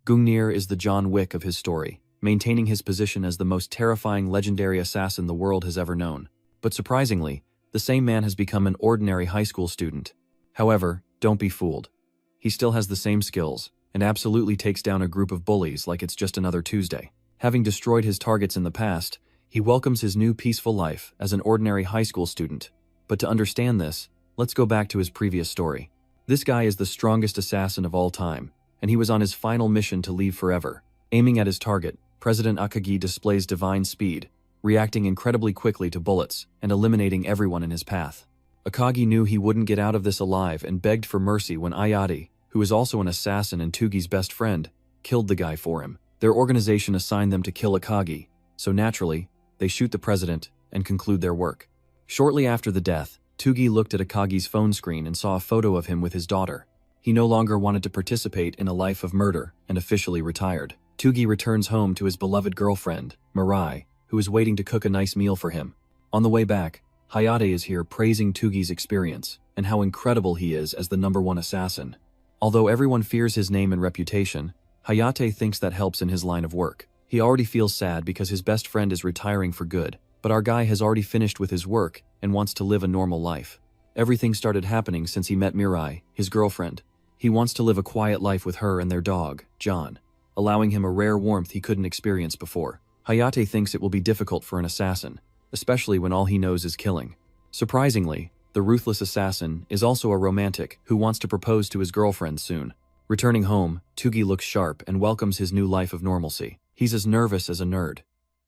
Gungnir is the John Wick of his story, maintaining his position as the most terrifying legendary assassin the world has ever known. But surprisingly, the same man has become an ordinary high school student. However, don't be fooled. He still has the same skills, and absolutely takes down a group of bullies like it's just another Tuesday. Having destroyed his targets in the past, he welcomes his new peaceful life as an ordinary high school student. But to understand this, let's go back to his previous story. This guy is the strongest assassin of all time, and he was on his final mission to leave forever. Aiming at his target, President Akagi displays divine speed, reacting incredibly quickly to bullets and eliminating everyone in his path. Akagi knew he wouldn't get out of this alive and begged for mercy when Ayati, who is also an assassin and Tugi's best friend, killed the guy for him. Their organization assigned them to kill Akagi, so naturally, they shoot the president and conclude their work. Shortly after the death, Tugi looked at Akagi's phone screen and saw a photo of him with his daughter. He no longer wanted to participate in a life of murder and officially retired. Tugi returns home to his beloved girlfriend, Mirai, who is waiting to cook a nice meal for him. On the way back, Hayate is here praising Tugi's experience and how incredible he is as the #1 assassin. Although everyone fears his name and reputation, Hayate thinks that helps in his line of work. He already feels sad because his best friend is retiring for good, but our guy has already finished with his work and wants to live a normal life. Everything started happening since he met Mirai, his girlfriend. He wants to live a quiet life with her and their dog, John, allowing him a rare warmth he couldn't experience before. Hayate thinks it will be difficult for an assassin, especially when all he knows is killing. Surprisingly, the ruthless assassin is also a romantic who wants to propose to his girlfriend soon. Returning home, Tugi looks sharp and welcomes his new life of normalcy. He's as nervous as a nerd,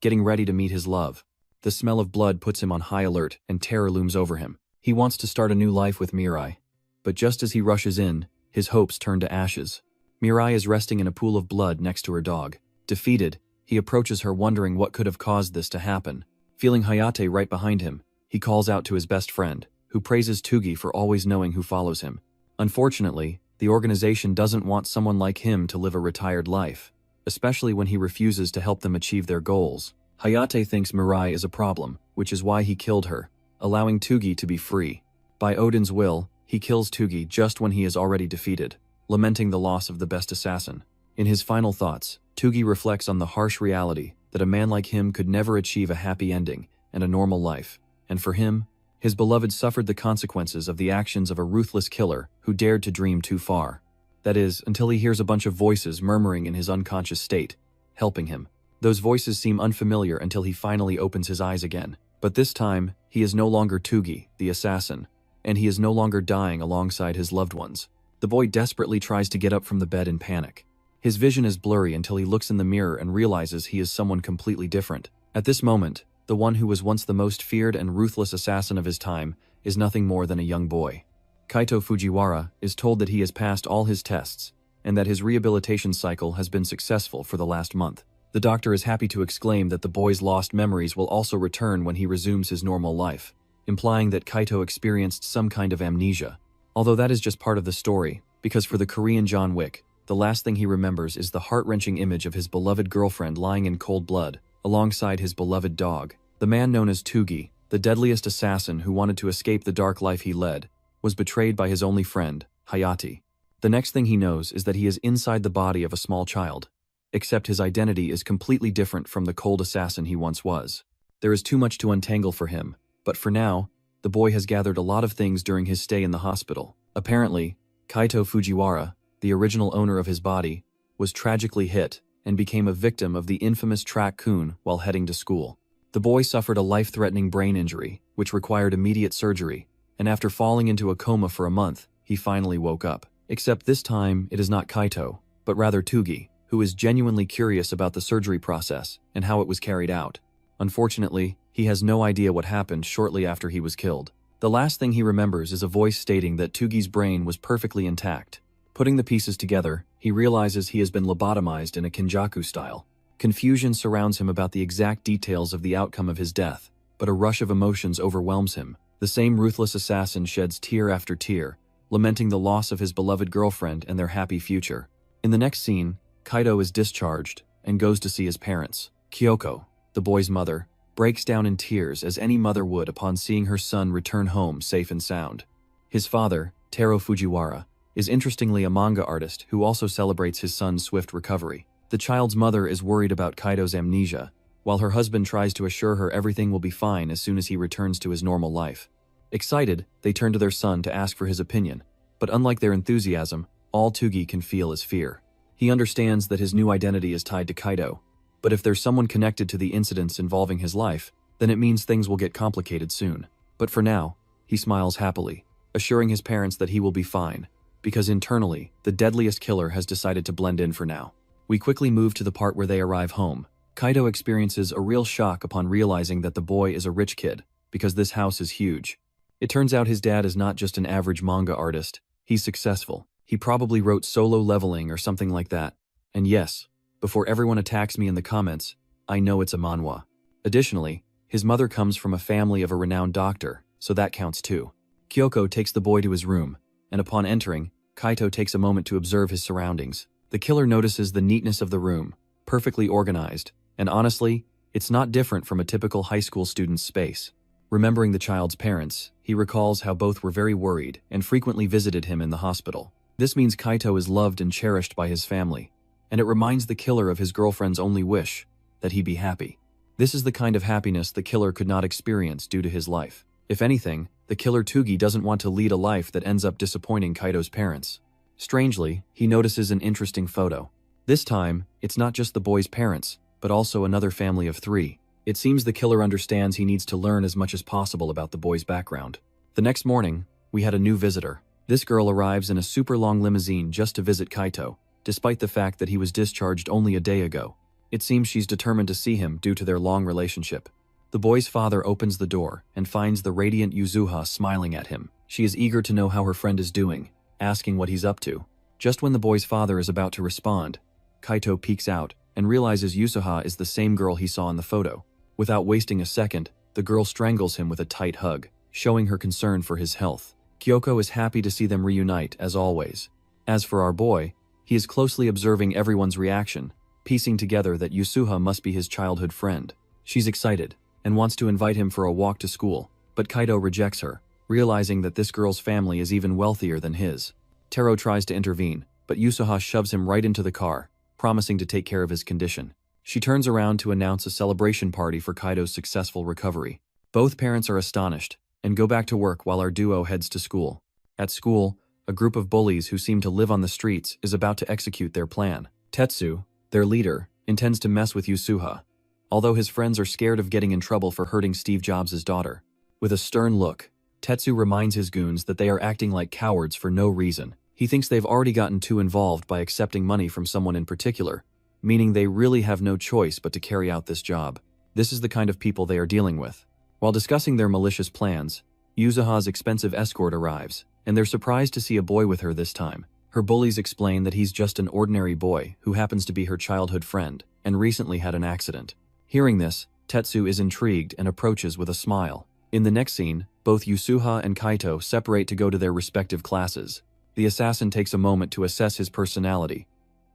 getting ready to meet his love. The smell of blood puts him on high alert and terror looms over him. He wants to start a new life with Mirai. But just as he rushes in, his hopes turn to ashes. Mirai is resting in a pool of blood next to her dog. Defeated, he approaches her wondering what could have caused this to happen. Feeling Hayate right behind him, he calls out to his best friend, who praises Tugi for always knowing who follows him. Unfortunately, the organization doesn't want someone like him to live a retired life, especially when he refuses to help them achieve their goals. Hayate thinks Mirai is a problem, which is why he killed her, allowing Tugi to be free. By Odin's will, he kills Tugi just when he is already defeated, lamenting the loss of the best assassin. In his final thoughts, Tugi reflects on the harsh reality that a man like him could never achieve a happy ending and a normal life, and for him, his beloved suffered the consequences of the actions of a ruthless killer who dared to dream too far. That is, until he hears a bunch of voices murmuring in his unconscious state, helping him. Those voices seem unfamiliar until he finally opens his eyes again. But this time, he is no longer Tugi, the assassin, and he is no longer dying alongside his loved ones. The boy desperately tries to get up from the bed in panic. His vision is blurry until he looks in the mirror and realizes he is someone completely different. At this moment, the one who was once the most feared and ruthless assassin of his time is nothing more than a young boy. Kaito Fujiwara is told that he has passed all his tests, and that his rehabilitation cycle has been successful for the last month. The doctor is happy to exclaim that the boy's lost memories will also return when he resumes his normal life, implying that Kaito experienced some kind of amnesia. Although that is just part of the story, because for the Korean John Wick, the last thing he remembers is the heart-wrenching image of his beloved girlfriend lying in cold blood, alongside his beloved dog. The man known as Tugi, the deadliest assassin who wanted to escape the dark life he led, was betrayed by his only friend, Hayate. The next thing he knows is that he is inside the body of a small child, except his identity is completely different from the cold assassin he once was. There is too much to untangle for him, but for now, the boy has gathered a lot of things during his stay in the hospital. Apparently, Kaito Fujiwara, the original owner of his body, was tragically hit and became a victim of the infamous track-kun while heading to school. The boy suffered a life-threatening brain injury, which required immediate surgery, and after falling into a coma for a month, he finally woke up. Except this time, it is not Kaito, but rather Tugi, who is genuinely curious about the surgery process and how it was carried out. Unfortunately, he has no idea what happened shortly after he was killed. The last thing he remembers is a voice stating that Tugi's brain was perfectly intact. Putting the pieces together, he realizes he has been lobotomized in a Kinjaku style. Confusion surrounds him about the exact details of the outcome of his death, but a rush of emotions overwhelms him. The same ruthless assassin sheds tear after tear, lamenting the loss of his beloved girlfriend and their happy future. In the next scene, Kaito is discharged and goes to see his parents. Kyoko, the boy's mother, breaks down in tears as any mother would upon seeing her son return home safe and sound. His father, Taro Fujiwara, is interestingly a manga artist who also celebrates his son's swift recovery. The child's mother is worried about Kaito's amnesia, while her husband tries to assure her everything will be fine as soon as he returns to his normal life. Excited, they turn to their son to ask for his opinion, but unlike their enthusiasm, all Tsugi can feel is fear. He understands that his new identity is tied to Kaito, but if there's someone connected to the incidents involving his life, then it means things will get complicated soon. But for now, he smiles happily, assuring his parents that he will be fine, because internally, the deadliest killer has decided to blend in for now. We quickly move to the part where they arrive home. Kaito experiences a real shock upon realizing that the boy is a rich kid, because this house is huge. It turns out his dad is not just an average manga artist, he's successful. He probably wrote Solo Leveling or something like that. And yes, before everyone attacks me in the comments, I know it's a manhwa. Additionally, his mother comes from a family of a renowned doctor, so that counts too. Kyoko takes the boy to his room, and upon entering, Kaito takes a moment to observe his surroundings. The killer notices the neatness of the room, perfectly organized, and honestly, it's not different from a typical high school student's space. Remembering the child's parents, he recalls how both were very worried and frequently visited him in the hospital. This means Kaito is loved and cherished by his family, and it reminds the killer of his girlfriend's only wish, that he be happy. This is the kind of happiness the killer could not experience due to his life. If anything, the killer Tsugi doesn't want to lead a life that ends up disappointing Kaito's parents. Strangely, he notices an interesting photo. This time, it's not just the boy's parents, but also another family of 3. It seems the killer understands he needs to learn as much as possible about the boy's background. The next morning, we had a new visitor. This girl arrives in a super long limousine just to visit Kaito, despite the fact that he was discharged only a day ago. It seems she's determined to see him due to their long relationship. The boy's father opens the door and finds the radiant Yuzuha smiling at him. She is eager to know how her friend is doing, asking what he's up to. Just when the boy's father is about to respond, Kaito peeks out and realizes Yuzuha is the same girl he saw in the photo. Without wasting a second, the girl strangles him with a tight hug, showing her concern for his health. Kyoko is happy to see them reunite, as always. As for our boy, he is closely observing everyone's reaction, piecing together that Yuzuha must be his childhood friend. She's excited and wants to invite him for a walk to school, but Kaito rejects her, realizing that this girl's family is even wealthier than his. Taro tries to intervene, but Yuzuha shoves him right into the car, promising to take care of his condition. She turns around to announce a celebration party for Kaito's successful recovery. Both parents are astonished and go back to work while our duo heads to school. At school, a group of bullies who seem to live on the streets is about to execute their plan. Tetsu, their leader, intends to mess with Yuzuha, although his friends are scared of getting in trouble for hurting Steve Jobs' daughter. With a stern look, Tetsu reminds his goons that they are acting like cowards for no reason. He thinks they've already gotten too involved by accepting money from someone in particular, meaning they really have no choice but to carry out this job. This is the kind of people they are dealing with. While discussing their malicious plans, Yuzuha's expensive escort arrives, and they're surprised to see a boy with her this time. Her bullies explain that he's just an ordinary boy who happens to be her childhood friend and recently had an accident. Hearing this, Tetsu is intrigued and approaches with a smile. In the next scene, both Yuzuha and Kaito separate to go to their respective classes. The assassin takes a moment to assess his personality,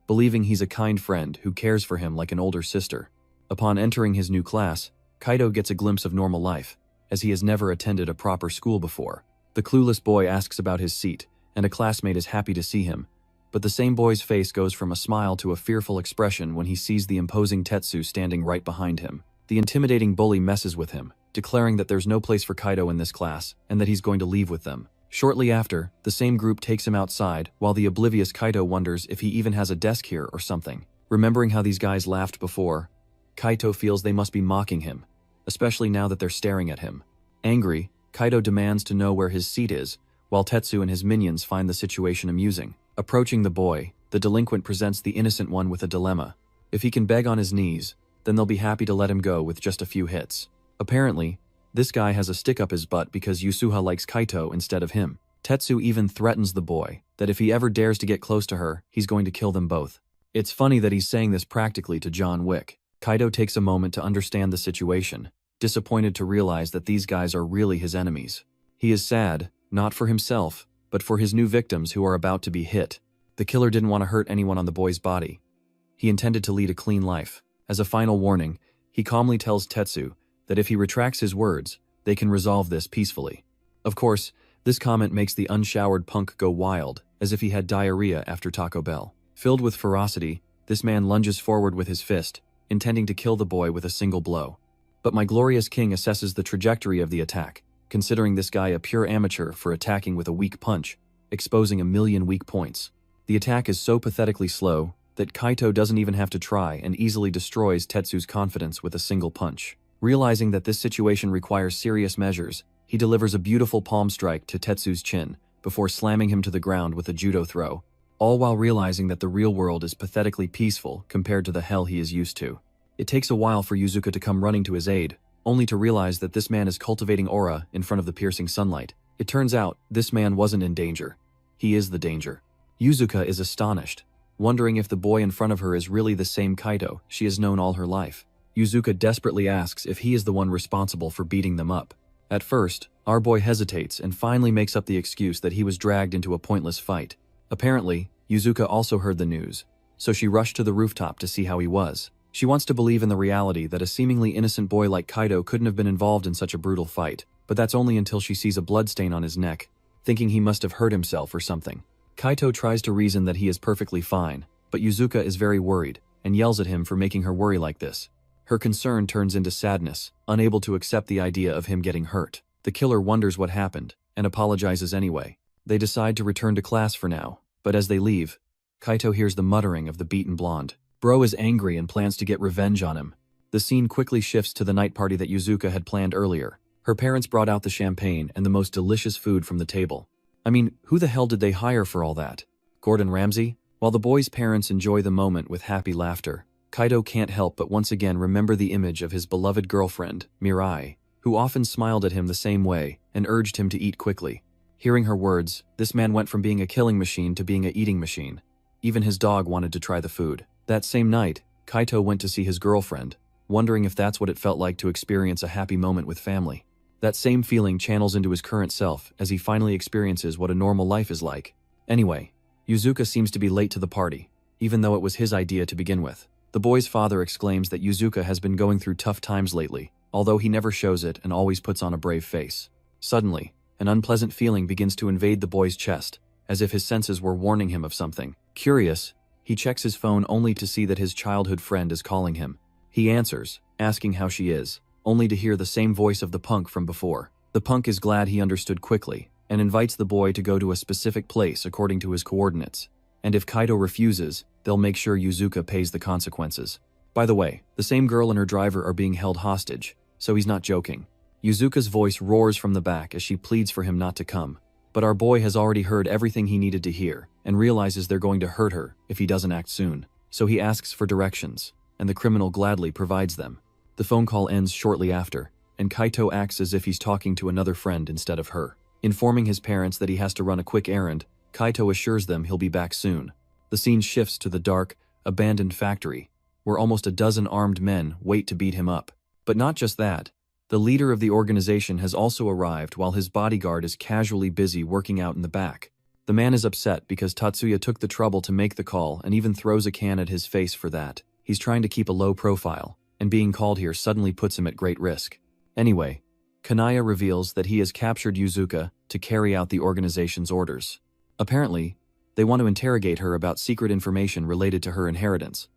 believing he's a kind friend who cares for him like an older sister. Upon entering his new class, Kaito gets a glimpse of normal life, as he has never attended a proper school before. The clueless boy asks about his seat, and a classmate is happy to see him, but the same boy's face goes from a smile to a fearful expression when he sees the imposing Tetsu standing right behind him. The intimidating bully messes with him, declaring that there's no place for Kaito in this class, and that he's going to leave with them. Shortly after, the same group takes him outside, while the oblivious Kaito wonders if he even has a desk here or something. Remembering how these guys laughed before, Kaito feels they must be mocking him, especially now that they're staring at him. Angry, Kaito demands to know where his seat is, while Tetsu and his minions find the situation amusing. Approaching the boy, the delinquent presents the innocent one with a dilemma. If he can beg on his knees, then they'll be happy to let him go with just a few hits. Apparently, this guy has a stick up his butt because Yuzuha likes Kaito instead of him. Tetsu even threatens the boy that if he ever dares to get close to her, he's going to kill them both. It's funny that he's saying this practically to John Wick. Kaito takes a moment to understand the situation, disappointed to realize that these guys are really his enemies. He is sad, not for himself, but for his new victims who are about to be hit. The killer didn't want to hurt anyone on the boy's body. He intended to lead a clean life. As a final warning, he calmly tells Tetsu that if he retracts his words, they can resolve this peacefully. Of course, this comment makes the unshowered punk go wild, as if he had diarrhea after Taco Bell. Filled with ferocity, this man lunges forward with his fist, intending to kill the boy with a single blow. But my glorious king assesses the trajectory of the attack, considering this guy a pure amateur for attacking with a weak punch, exposing a million weak points. The attack is so pathetically slow that Kaito doesn't even have to try and easily destroys Tetsu's confidence with a single punch. Realizing that this situation requires serious measures, he delivers a beautiful palm strike to Tetsu's chin before slamming him to the ground with a judo throw, all while realizing that the real world is pathetically peaceful compared to the hell he is used to. It takes a while for Yuzuka to come running to his aid, only to realize that this man is cultivating aura in front of the piercing sunlight. It turns out, this man wasn't in danger. He is the danger. Yuzuka is astonished, wondering if the boy in front of her is really the same Kaito she has known all her life. Yuzuka desperately asks if he is the one responsible for beating them up. At first, our boy hesitates and finally makes up the excuse that he was dragged into a pointless fight. Apparently, Yuzuka also heard the news, so she rushed to the rooftop to see how he was. She wants to believe in the reality that a seemingly innocent boy like Kaito couldn't have been involved in such a brutal fight, but that's only until she sees a bloodstain on his neck, thinking he must have hurt himself or something. Kaito tries to reason that he is perfectly fine, but Yuzuka is very worried and yells at him for making her worry like this. Her concern turns into sadness, unable to accept the idea of him getting hurt. The killer wonders what happened and apologizes anyway. They decide to return to class for now, but as they leave, Kaito hears the muttering of the beaten blonde. Bro is angry and plans to get revenge on him. The scene quickly shifts to the night party that Yuzuka had planned earlier. Her parents brought out the champagne and the most delicious food from the table. I mean, who the hell did they hire for all that? Gordon Ramsay? While the boy's parents enjoy the moment with happy laughter, Kaito can't help but once again remember the image of his beloved girlfriend, Mirai, who often smiled at him the same way and urged him to eat quickly. Hearing her words, this man went from being a killing machine to being a eating machine. Even his dog wanted to try the food. That same night, Kaito went to see his girlfriend, wondering if that's what it felt like to experience a happy moment with family. That same feeling channels into his current self as he finally experiences what a normal life is like. Anyway, Yuzuka seems to be late to the party, even though it was his idea to begin with. The boy's father exclaims that Yuzuka has been going through tough times lately, although he never shows it and always puts on a brave face. Suddenly, an unpleasant feeling begins to invade the boy's chest, as if his senses were warning him of something. Curious, he checks his phone only to see that his childhood friend is calling him. He answers, asking how she is, only to hear the same voice of the punk from before. The punk is glad he understood quickly, and invites the boy to go to a specific place according to his coordinates. And if Kaito refuses, they'll make sure Yuzuka pays the consequences. By the way, the same girl and her driver are being held hostage, so he's not joking. Yuzuka's voice roars from the back as she pleads for him not to come. But our boy has already heard everything he needed to hear, and realizes they're going to hurt her if he doesn't act soon. So he asks for directions, and the criminal gladly provides them. The phone call ends shortly after, and Kaito acts as if he's talking to another friend instead of her. Informing his parents that he has to run a quick errand, Kaito assures them he'll be back soon. The scene shifts to the dark, abandoned factory, where almost a dozen armed men wait to beat him up. But not just that. The leader of the organization has also arrived while his bodyguard is casually busy working out in the back. The man is upset because Tatsuya took the trouble to make the call and even throws a can at his face for that. He's trying to keep a low profile, and being called here suddenly puts him at great risk. Anyway, Kanaya reveals that he has captured Yuzuka to carry out the organization's orders. Apparently, they want to interrogate her about secret information related to her inheritance.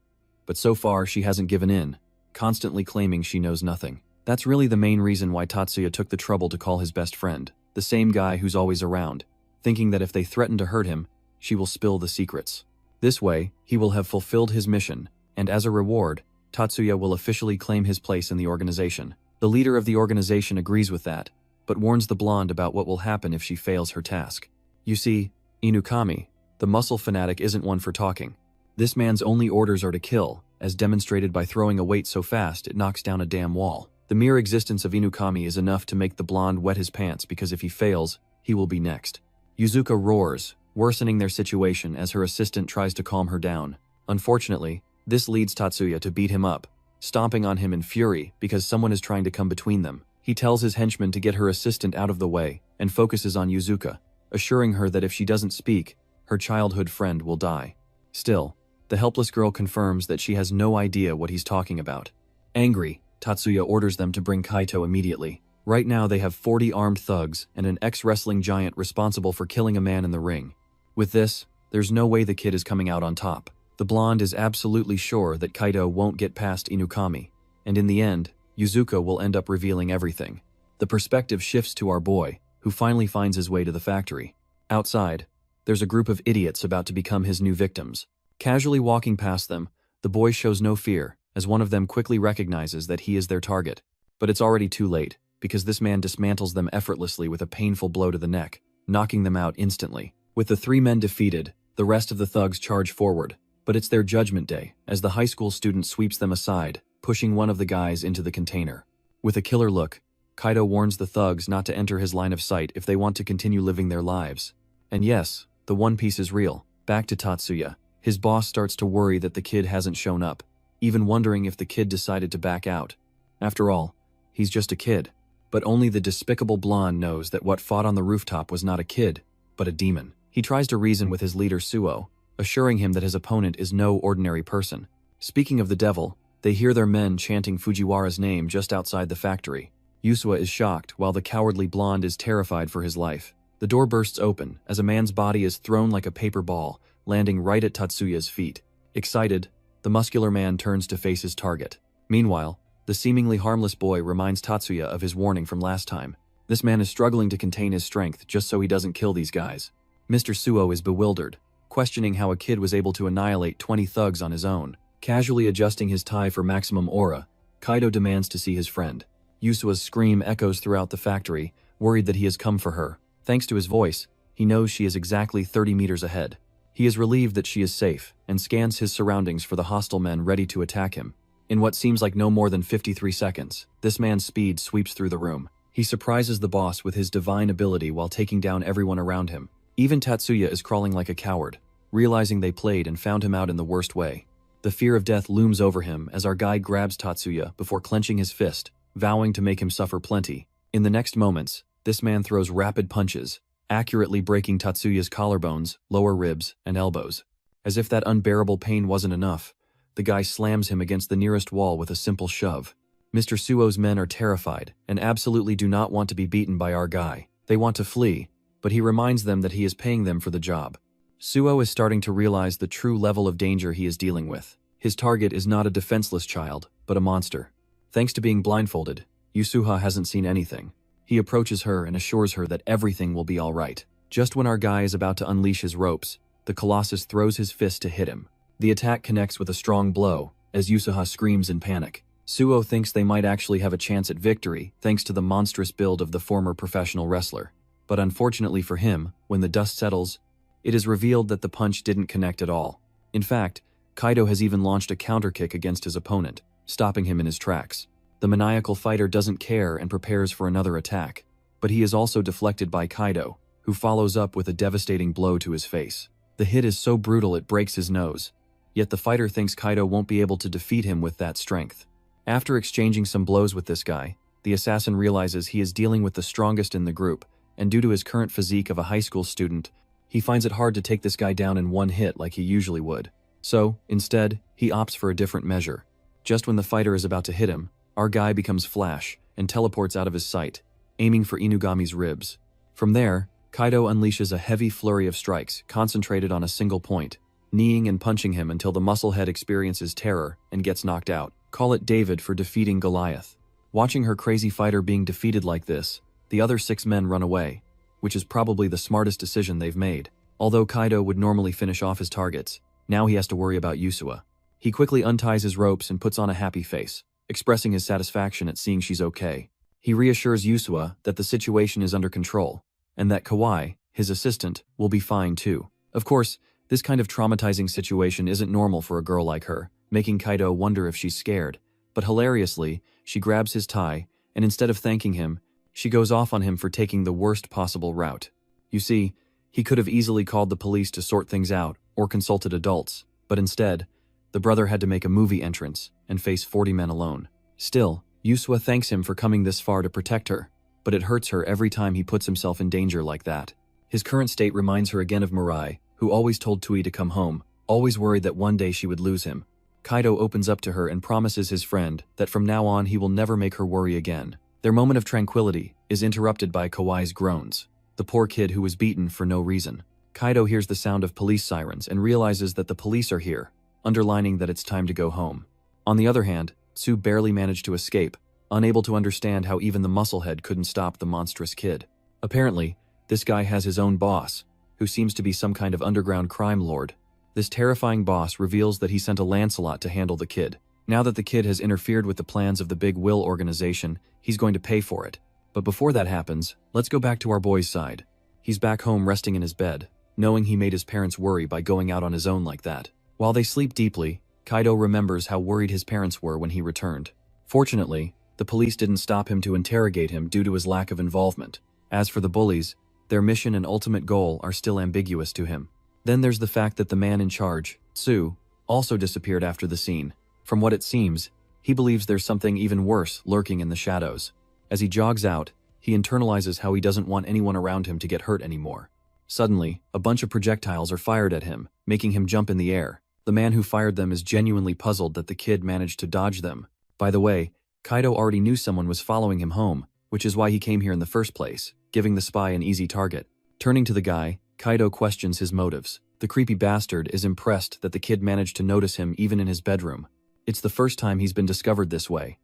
But so far she hasn't given in, constantly claiming she knows nothing. That's really the main reason why Tatsuya took the trouble to call his best friend, the same guy who's always around, thinking that if they threaten to hurt him, she will spill the secrets. This way, he will have fulfilled his mission, and as a reward, Tatsuya will officially claim his place in the organization. The leader of the organization agrees with that, but warns the blonde about what will happen if she fails her task. You see, Inukami, the muscle fanatic, isn't one for talking. This man's only orders are to kill, as demonstrated by throwing a weight so fast it knocks down a damn wall. The mere existence of Inukami is enough to make the blonde wet his pants because if he fails, he will be next. Yuzuka roars, worsening their situation as her assistant tries to calm her down. Unfortunately, this leads Tatsuya to beat him up, stomping on him in fury because someone is trying to come between them. He tells his henchman to get her assistant out of the way and focuses on Yuzuka, assuring her that if she doesn't speak, her childhood friend will die. Still, the helpless girl confirms that she has no idea what he's talking about. Angry, Tatsuya orders them to bring Kaito immediately. Right now they have 40 armed thugs and an ex-wrestling giant responsible for killing a man in the ring. With this, there's no way the kid is coming out on top. The blonde is absolutely sure that Kaido won't get past Inukami, and in the end, Yuzuka will end up revealing everything. The perspective shifts to our boy, who finally finds his way to the factory. Outside, there's a group of idiots about to become his new victims. Casually walking past them, the boy shows no fear, as one of them quickly recognizes that he is their target. But it's already too late, because this man dismantles them effortlessly with a painful blow to the neck, knocking them out instantly. With the 3 men defeated, the rest of the thugs charge forward, but it's their judgment day, as the high school student sweeps them aside, pushing one of the guys into the container. With a killer look, Kaido warns the thugs not to enter his line of sight if they want to continue living their lives. And yes, the One Piece is real. Back to Tatsuya. His boss starts to worry that the kid hasn't shown up, even wondering if the kid decided to back out. After all, he's just a kid. But only the despicable blonde knows that what fought on the rooftop was not a kid, but a demon. He tries to reason with his leader Suo, assuring him that his opponent is no ordinary person. Speaking of the devil, they hear their men chanting Fujiwara's name just outside the factory. Yusua is shocked, while the cowardly blonde is terrified for his life. The door bursts open, as a man's body is thrown like a paper ball, landing right at Tatsuya's feet. Excited, the muscular man turns to face his target. Meanwhile, the seemingly harmless boy reminds Tatsuya of his warning from last time. This man is struggling to contain his strength just so he doesn't kill these guys. Mr. Suo is bewildered, questioning how a kid was able to annihilate 20 thugs on his own. Casually adjusting his tie for maximum aura, Kaido demands to see his friend. Yusua's scream echoes throughout the factory, worried that he has come for her. Thanks to his voice, he knows she is exactly 30 meters ahead. He is relieved that she is safe, and scans his surroundings for the hostile men ready to attack him. In what seems like no more than 53 seconds, this man's speed sweeps through the room. He surprises the boss with his divine ability while taking down everyone around him. Even Tatsuya is crawling like a coward, realizing they played and found him out in the worst way. The fear of death looms over him as our guy grabs Tatsuya before clenching his fist, vowing to make him suffer plenty. In the next moments, this man throws rapid punches, accurately breaking Tatsuya's collarbones, lower ribs, and elbows. As if that unbearable pain wasn't enough, the guy slams him against the nearest wall with a simple shove. Mr. Suo's men are terrified and absolutely do not want to be beaten by our guy. They want to flee, but he reminds them that he is paying them for the job. Suo is starting to realize the true level of danger he is dealing with. His target is not a defenseless child, but a monster. Thanks to being blindfolded, Yusuha hasn't seen anything. He approaches her and assures her that everything will be all right. Just when our guy is about to unleash his ropes, the Colossus throws his fist to hit him. The attack connects with a strong blow, as Yusuha screams in panic. Suo thinks they might actually have a chance at victory thanks to the monstrous build of the former professional wrestler. But unfortunately for him, when the dust settles, it is revealed that the punch didn't connect at all. In fact, Kaido has even launched a counterkick against his opponent, stopping him in his tracks. The maniacal fighter doesn't care and prepares for another attack, but he is also deflected by Kaido, who follows up with a devastating blow to his face. The hit is so brutal it breaks his nose, yet the fighter thinks Kaido won't be able to defeat him with that strength. After exchanging some blows with this guy, the assassin realizes he is dealing with the strongest in the group, and due to his current physique of a high school student, he finds it hard to take this guy down in one hit like he usually would. So, instead, he opts for a different measure. Just when the fighter is about to hit him, our guy becomes Flash and teleports out of his sight, aiming for Inugami's ribs. From there, Kaido unleashes a heavy flurry of strikes concentrated on a single point, kneeing and punching him until the musclehead experiences terror and gets knocked out. Call it David for defeating Goliath. Watching her crazy fighter being defeated like this, the other 6 men run away, which is probably the smartest decision they've made. Although Kaido would normally finish off his targets, now he has to worry about Yusua. He quickly unties his ropes and puts on a happy face, expressing his satisfaction at seeing she's okay. He reassures Yusua that the situation is under control, and that Kawai, his assistant, will be fine too. Of course, this kind of traumatizing situation isn't normal for a girl like her, making Kaido wonder if she's scared. But hilariously, she grabs his tie, and instead of thanking him, she goes off on him for taking the worst possible route. You see, he could have easily called the police to sort things out, or consulted adults, but instead, the brother had to make a movie entrance and face 40 men alone. Still, Yusua thanks him for coming this far to protect her, but it hurts her every time he puts himself in danger like that. His current state reminds her again of Mirai, who always told Tui to come home, always worried that one day she would lose him. Kaido opens up to her and promises his friend that from now on he will never make her worry again. Their moment of tranquility is interrupted by Kawai's groans, the poor kid who was beaten for no reason. Kaido hears the sound of police sirens and realizes that the police are here, underlining that it's time to go home. On the other hand, Tsu barely managed to escape, unable to understand how even the musclehead couldn't stop the monstrous kid. Apparently, this guy has his own boss, who seems to be some kind of underground crime lord. This terrifying boss reveals that he sent a Lancelot to handle the kid. Now that the kid has interfered with the plans of the Big Will organization, he's going to pay for it. But before that happens, let's go back to our boy's side. He's back home resting in his bed, knowing he made his parents worry by going out on his own like that. While they sleep deeply, Kaido remembers how worried his parents were when he returned. Fortunately, the police didn't stop him to interrogate him due to his lack of involvement. As for the bullies, their mission and ultimate goal are still ambiguous to him. Then there's the fact that the man in charge, Tsu, also disappeared after the scene. From what it seems, he believes there's something even worse lurking in the shadows. As he jogs out, he internalizes how he doesn't want anyone around him to get hurt anymore. Suddenly, a bunch of projectiles are fired at him, making him jump in the air. The man who fired them is genuinely puzzled that the kid managed to dodge them. By the way, Kaido already knew someone was following him home, which is why he came here in the first place, giving the spy an easy target. Turning to the guy, Kaido questions his motives. The creepy bastard is impressed that the kid managed to notice him even in his bedroom. It's the first time he's been discovered this way,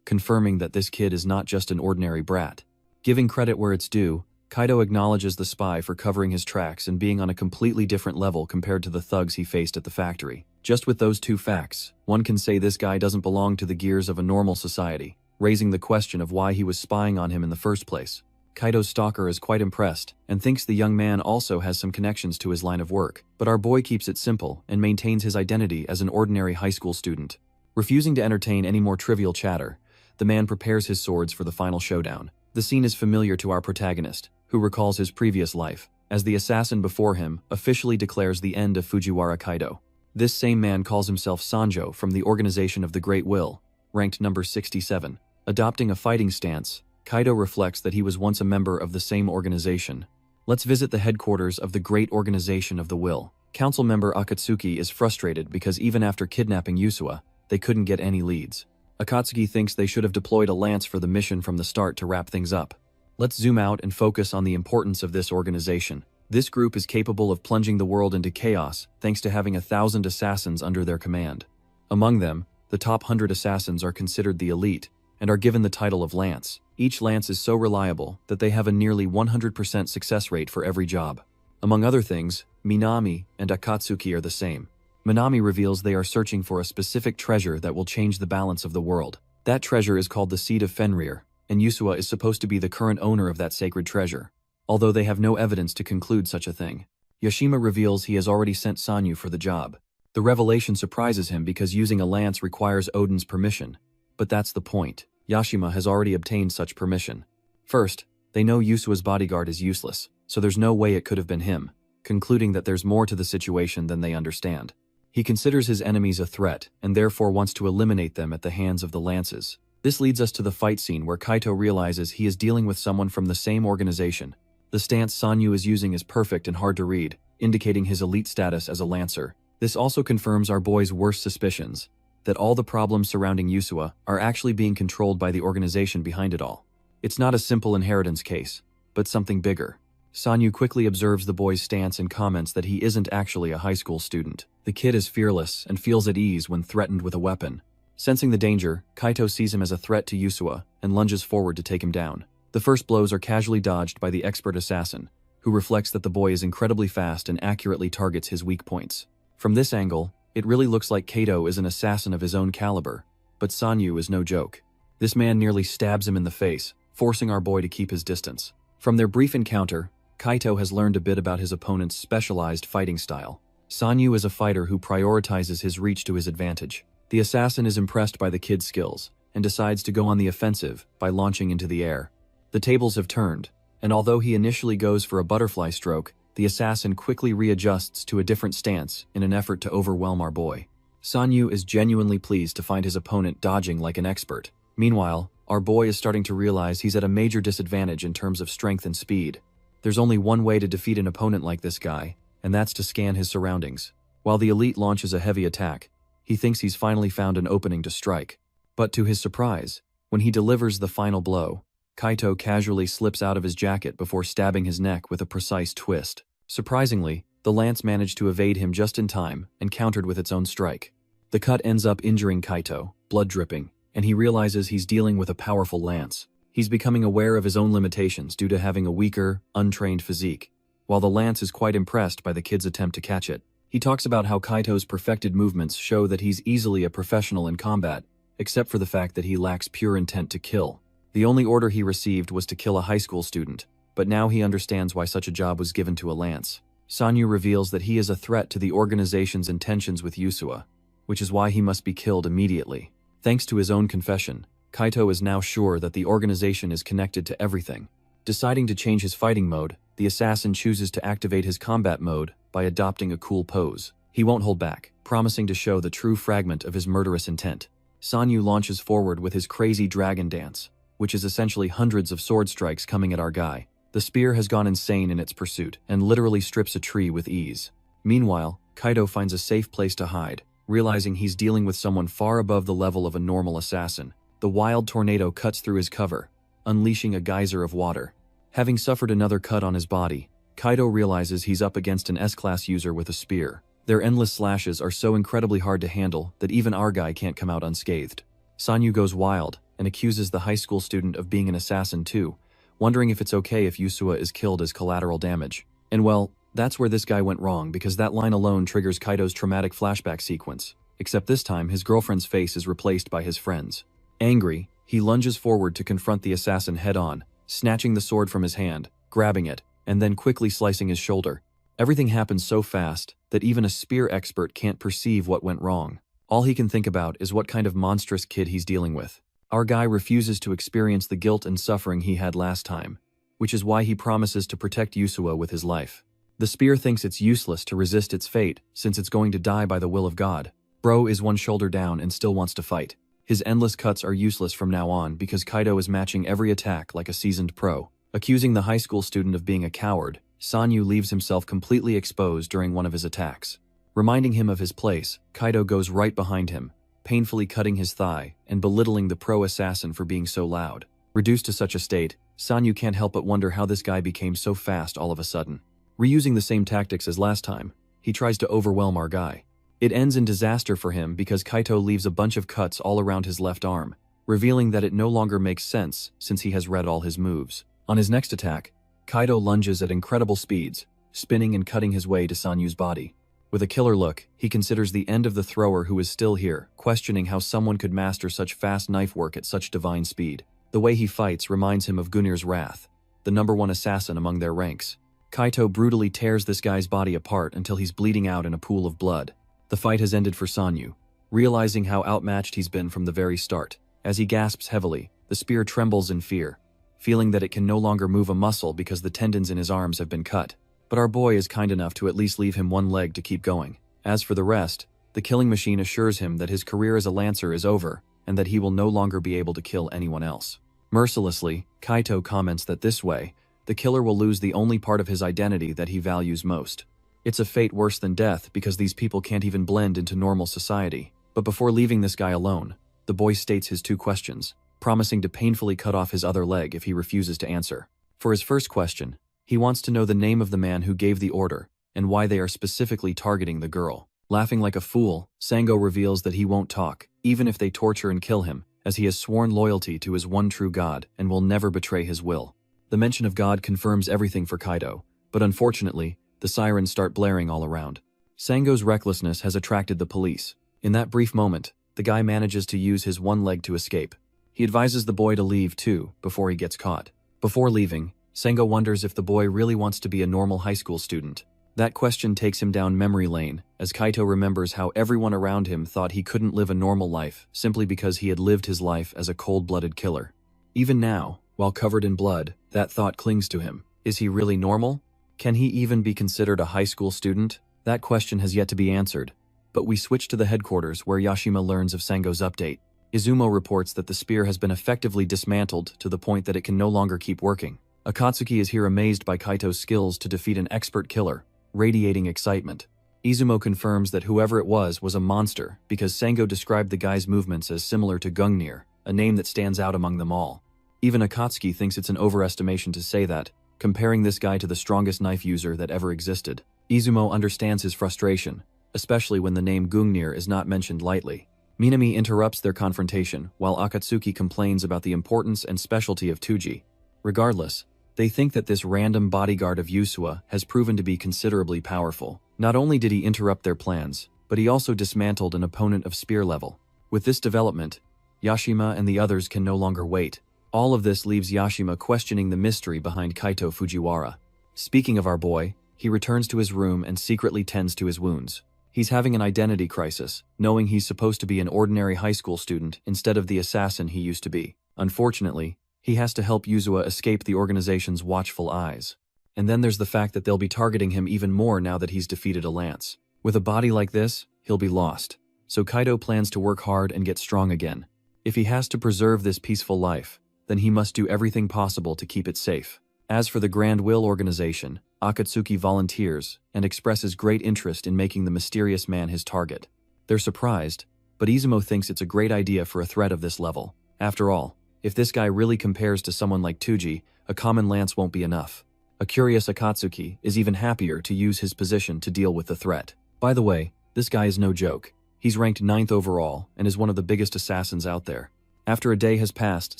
confirming that this kid is not just an ordinary brat. Giving credit where it's due, Kaido acknowledges the spy for covering his tracks and being on a completely different level compared to the thugs he faced at the factory. Just with those two facts, one can say this guy doesn't belong to the gears of a normal society, raising the question of why he was spying on him in the first place. Kaido's stalker is quite impressed and thinks the young man also has some connections to his line of work, but our boy keeps it simple and maintains his identity as an ordinary high school student. Refusing to entertain any more trivial chatter, the man prepares his swords for the final showdown. The scene is familiar to our protagonist, who recalls his previous life, as the assassin before him officially declares the end of Fujiwara Kaido. This same man calls himself Sanjo from the Organization of the Great Will, ranked number 67. Adopting a fighting stance, Kaido reflects that he was once a member of the same organization. Let's visit the headquarters of the Great Organization of the Will. Council member Akatsuki is frustrated because even after kidnapping Yusua, they couldn't get any leads. Akatsuki thinks they should have deployed a lance for the mission from the start to wrap things up. Let's zoom out and focus on the importance of this organization. This group is capable of plunging the world into chaos thanks to having 1,000 assassins under their command. Among them, the top 100 assassins are considered the elite and are given the title of Lance. Each Lance is so reliable that they have a nearly 100% success rate for every job. Among other things, Minami and Akatsuki are the same. Minami reveals they are searching for a specific treasure that will change the balance of the world. That treasure is called the Seed of Fenrir, and Yusua is supposed to be the current owner of that sacred treasure, although they have no evidence to conclude such a thing. Yashima reveals he has already sent Sanyu for the job. The revelation surprises him because using a lance requires Odin's permission, but that's the point. Yashima has already obtained such permission. First, they know Yusua's bodyguard is useless, so there's no way it could have been him, concluding that there's more to the situation than they understand. He considers his enemies a threat and therefore wants to eliminate them at the hands of the lances. This leads us to the fight scene where Kaito realizes he is dealing with someone from the same organization. The stance Sanyu is using is perfect and hard to read, indicating his elite status as a lancer. This also confirms our boy's worst suspicions, that all the problems surrounding Yusua are actually being controlled by the organization behind it all. It's not a simple inheritance case, but something bigger. Sanyu quickly observes the boy's stance and comments that he isn't actually a high school student. The kid is fearless and feels at ease when threatened with a weapon. Sensing the danger, Kaito sees him as a threat to Yusua and lunges forward to take him down. The first blows are casually dodged by the expert assassin, who reflects that the boy is incredibly fast and accurately targets his weak points. From this angle, it really looks like Kaito is an assassin of his own caliber, but Sanyu is no joke. This man nearly stabs him in the face, forcing our boy to keep his distance. From their brief encounter, Kaito has learned a bit about his opponent's specialized fighting style. Sanyu is a fighter who prioritizes his reach to his advantage. The assassin is impressed by the kid's skills and decides to go on the offensive by launching into the air. The tables have turned, and although he initially goes for a butterfly stroke, the assassin quickly readjusts to a different stance in an effort to overwhelm our boy. Sanyu is genuinely pleased to find his opponent dodging like an expert. Meanwhile, our boy is starting to realize he's at a major disadvantage in terms of strength and speed. There's only one way to defeat an opponent like this guy, and that's to scan his surroundings. While the elite launches a heavy attack, he thinks he's finally found an opening to strike. But to his surprise, when he delivers the final blow, Kaito casually slips out of his jacket before stabbing his neck with a precise twist. Surprisingly, the lance managed to evade him just in time and countered with its own strike. The cut ends up injuring Kaito, blood dripping, and he realizes he's dealing with a powerful lance. He's becoming aware of his own limitations due to having a weaker, untrained physique. While the lance is quite impressed by the kid's attempt to catch it, he talks about how Kaito's perfected movements show that he's easily a professional in combat, except for the fact that he lacks pure intent to kill. The only order he received was to kill a high school student, but now he understands why such a job was given to a lance. Sanyu reveals that he is a threat to the organization's intentions with Yusua, which is why he must be killed immediately. Thanks to his own confession, Kaito is now sure that the organization is connected to everything. Deciding to change his fighting mode, the assassin chooses to activate his combat mode by adopting a cool pose. He won't hold back, promising to show the true fragment of his murderous intent. Sanyu launches forward with his crazy dragon dance, which is essentially hundreds of sword strikes coming at our guy. The spear has gone insane in its pursuit and literally strips a tree with ease. Meanwhile, Kaito finds a safe place to hide, realizing he's dealing with someone far above the level of a normal assassin. The wild tornado cuts through his cover, unleashing a geyser of water. Having suffered another cut on his body, Kaito realizes he's up against an S-Class user with a spear. Their endless slashes are so incredibly hard to handle that even our guy can't come out unscathed. Sanyu goes wild and accuses the high school student of being an assassin too, wondering if it's okay if Yusua is killed as collateral damage. And well, that's where this guy went wrong, because that line alone triggers Kaito's traumatic flashback sequence. Except this time, his girlfriend's face is replaced by his friend's. Angry, he lunges forward to confront the assassin head-on, snatching the sword from his hand, grabbing it, and then quickly slicing his shoulder. Everything happens so fast that even a spear expert can't perceive what went wrong. All he can think about is what kind of monstrous kid he's dealing with. Our guy refuses to experience the guilt and suffering he had last time, which is why he promises to protect Yusua with his life. The spear thinks it's useless to resist its fate, since it's going to die by the will of God. Bro is one shoulder down and still wants to fight. His endless cuts are useless from now on because Kaito is matching every attack like a seasoned pro. Accusing the high school student of being a coward, Sanyu leaves himself completely exposed during one of his attacks. Reminding him of his place, Kaito goes right behind him, painfully cutting his thigh and belittling the pro assassin for being so loud. Reduced to such a state, Sanyu can't help but wonder how this guy became so fast all of a sudden. Reusing the same tactics as last time, he tries to overwhelm our guy. It ends in disaster for him because Kaito leaves a bunch of cuts all around his left arm, revealing that it no longer makes sense since he has read all his moves. On his next attack, Kaito lunges at incredible speeds, spinning and cutting his way to Sanyu's body. With a killer look, he considers the end of the thrower who is still here, questioning how someone could master such fast knife work at such divine speed. The way he fights reminds him of Gunnir's Wrath, the #1 assassin among their ranks. Kaito brutally tears this guy's body apart until he's bleeding out in a pool of blood. The fight has ended for Sanyu, realizing how outmatched he's been from the very start. As he gasps heavily, the spear trembles in fear, feeling that it can no longer move a muscle because the tendons in his arms have been cut. But our boy is kind enough to at least leave him one leg to keep going. As for the rest, the killing machine assures him that his career as a lancer is over and that he will no longer be able to kill anyone else. Mercilessly, Kaito comments that this way, the killer will lose the only part of his identity that he values most. It's a fate worse than death because these people can't even blend into normal society. But before leaving this guy alone, the boy states his 2 questions, promising to painfully cut off his other leg if he refuses to answer. For his first question, he wants to know the name of the man who gave the order and why they are specifically targeting the girl. Laughing like a fool, Sango reveals that he won't talk, even if they torture and kill him, as he has sworn loyalty to his one true God and will never betray his will. The mention of God confirms everything for Kaito, but unfortunately, the sirens start blaring all around. Sango's recklessness has attracted the police. In that brief moment, the guy manages to use his one leg to escape. He advises the boy to leave too, before he gets caught. Before leaving, Sango wonders if the boy really wants to be a normal high school student. That question takes him down memory lane, as Kaito remembers how everyone around him thought he couldn't live a normal life simply because he had lived his life as a cold-blooded killer. Even now, while covered in blood, that thought clings to him. Is he really normal? Can he even be considered a high school student? That question has yet to be answered. But we switch to the headquarters where Yashima learns of Sango's update. Izumo reports that the spear has been effectively dismantled to the point that it can no longer keep working. Akatsuki is here amazed by Kaito's skills to defeat an expert killer, radiating excitement. Izumo confirms that whoever it was a monster because Sango described the guy's movements as similar to Gungnir, a name that stands out among them all. Even Akatsuki thinks it's an overestimation to say that, comparing this guy to the strongest knife user that ever existed. Izumo understands his frustration, especially when the name Gungnir is not mentioned lightly. Minami interrupts their confrontation, while Akatsuki complains about the importance and specialty of Tuji. Regardless, they think that this random bodyguard of Yusua has proven to be considerably powerful. Not only did he interrupt their plans, but he also dismantled an opponent of spear level. With this development, Yashima and the others can no longer wait. All of this leaves Yashima questioning the mystery behind Kaito Fujiwara. Speaking of our boy, he returns to his room and secretly tends to his wounds. He's having an identity crisis, knowing he's supposed to be an ordinary high school student instead of the assassin he used to be. Unfortunately, he has to help Yuzua escape the organization's watchful eyes. And then there's the fact that they'll be targeting him even more now that he's defeated a lance. With a body like this, he'll be lost. So Kaito plans to work hard and get strong again. If he has to preserve this peaceful life, then he must do everything possible to keep it safe. As for the Grand Will organization, Akatsuki volunteers and expresses great interest in making the mysterious man his target. They're surprised, but Izumo thinks it's a great idea for a threat of this level. After all, if this guy really compares to someone like Tuji, a common lance won't be enough. A curious Akatsuki is even happier to use his position to deal with the threat. By the way, this guy is no joke. He's ranked 9th overall and is one of the biggest assassins out there. After a day has passed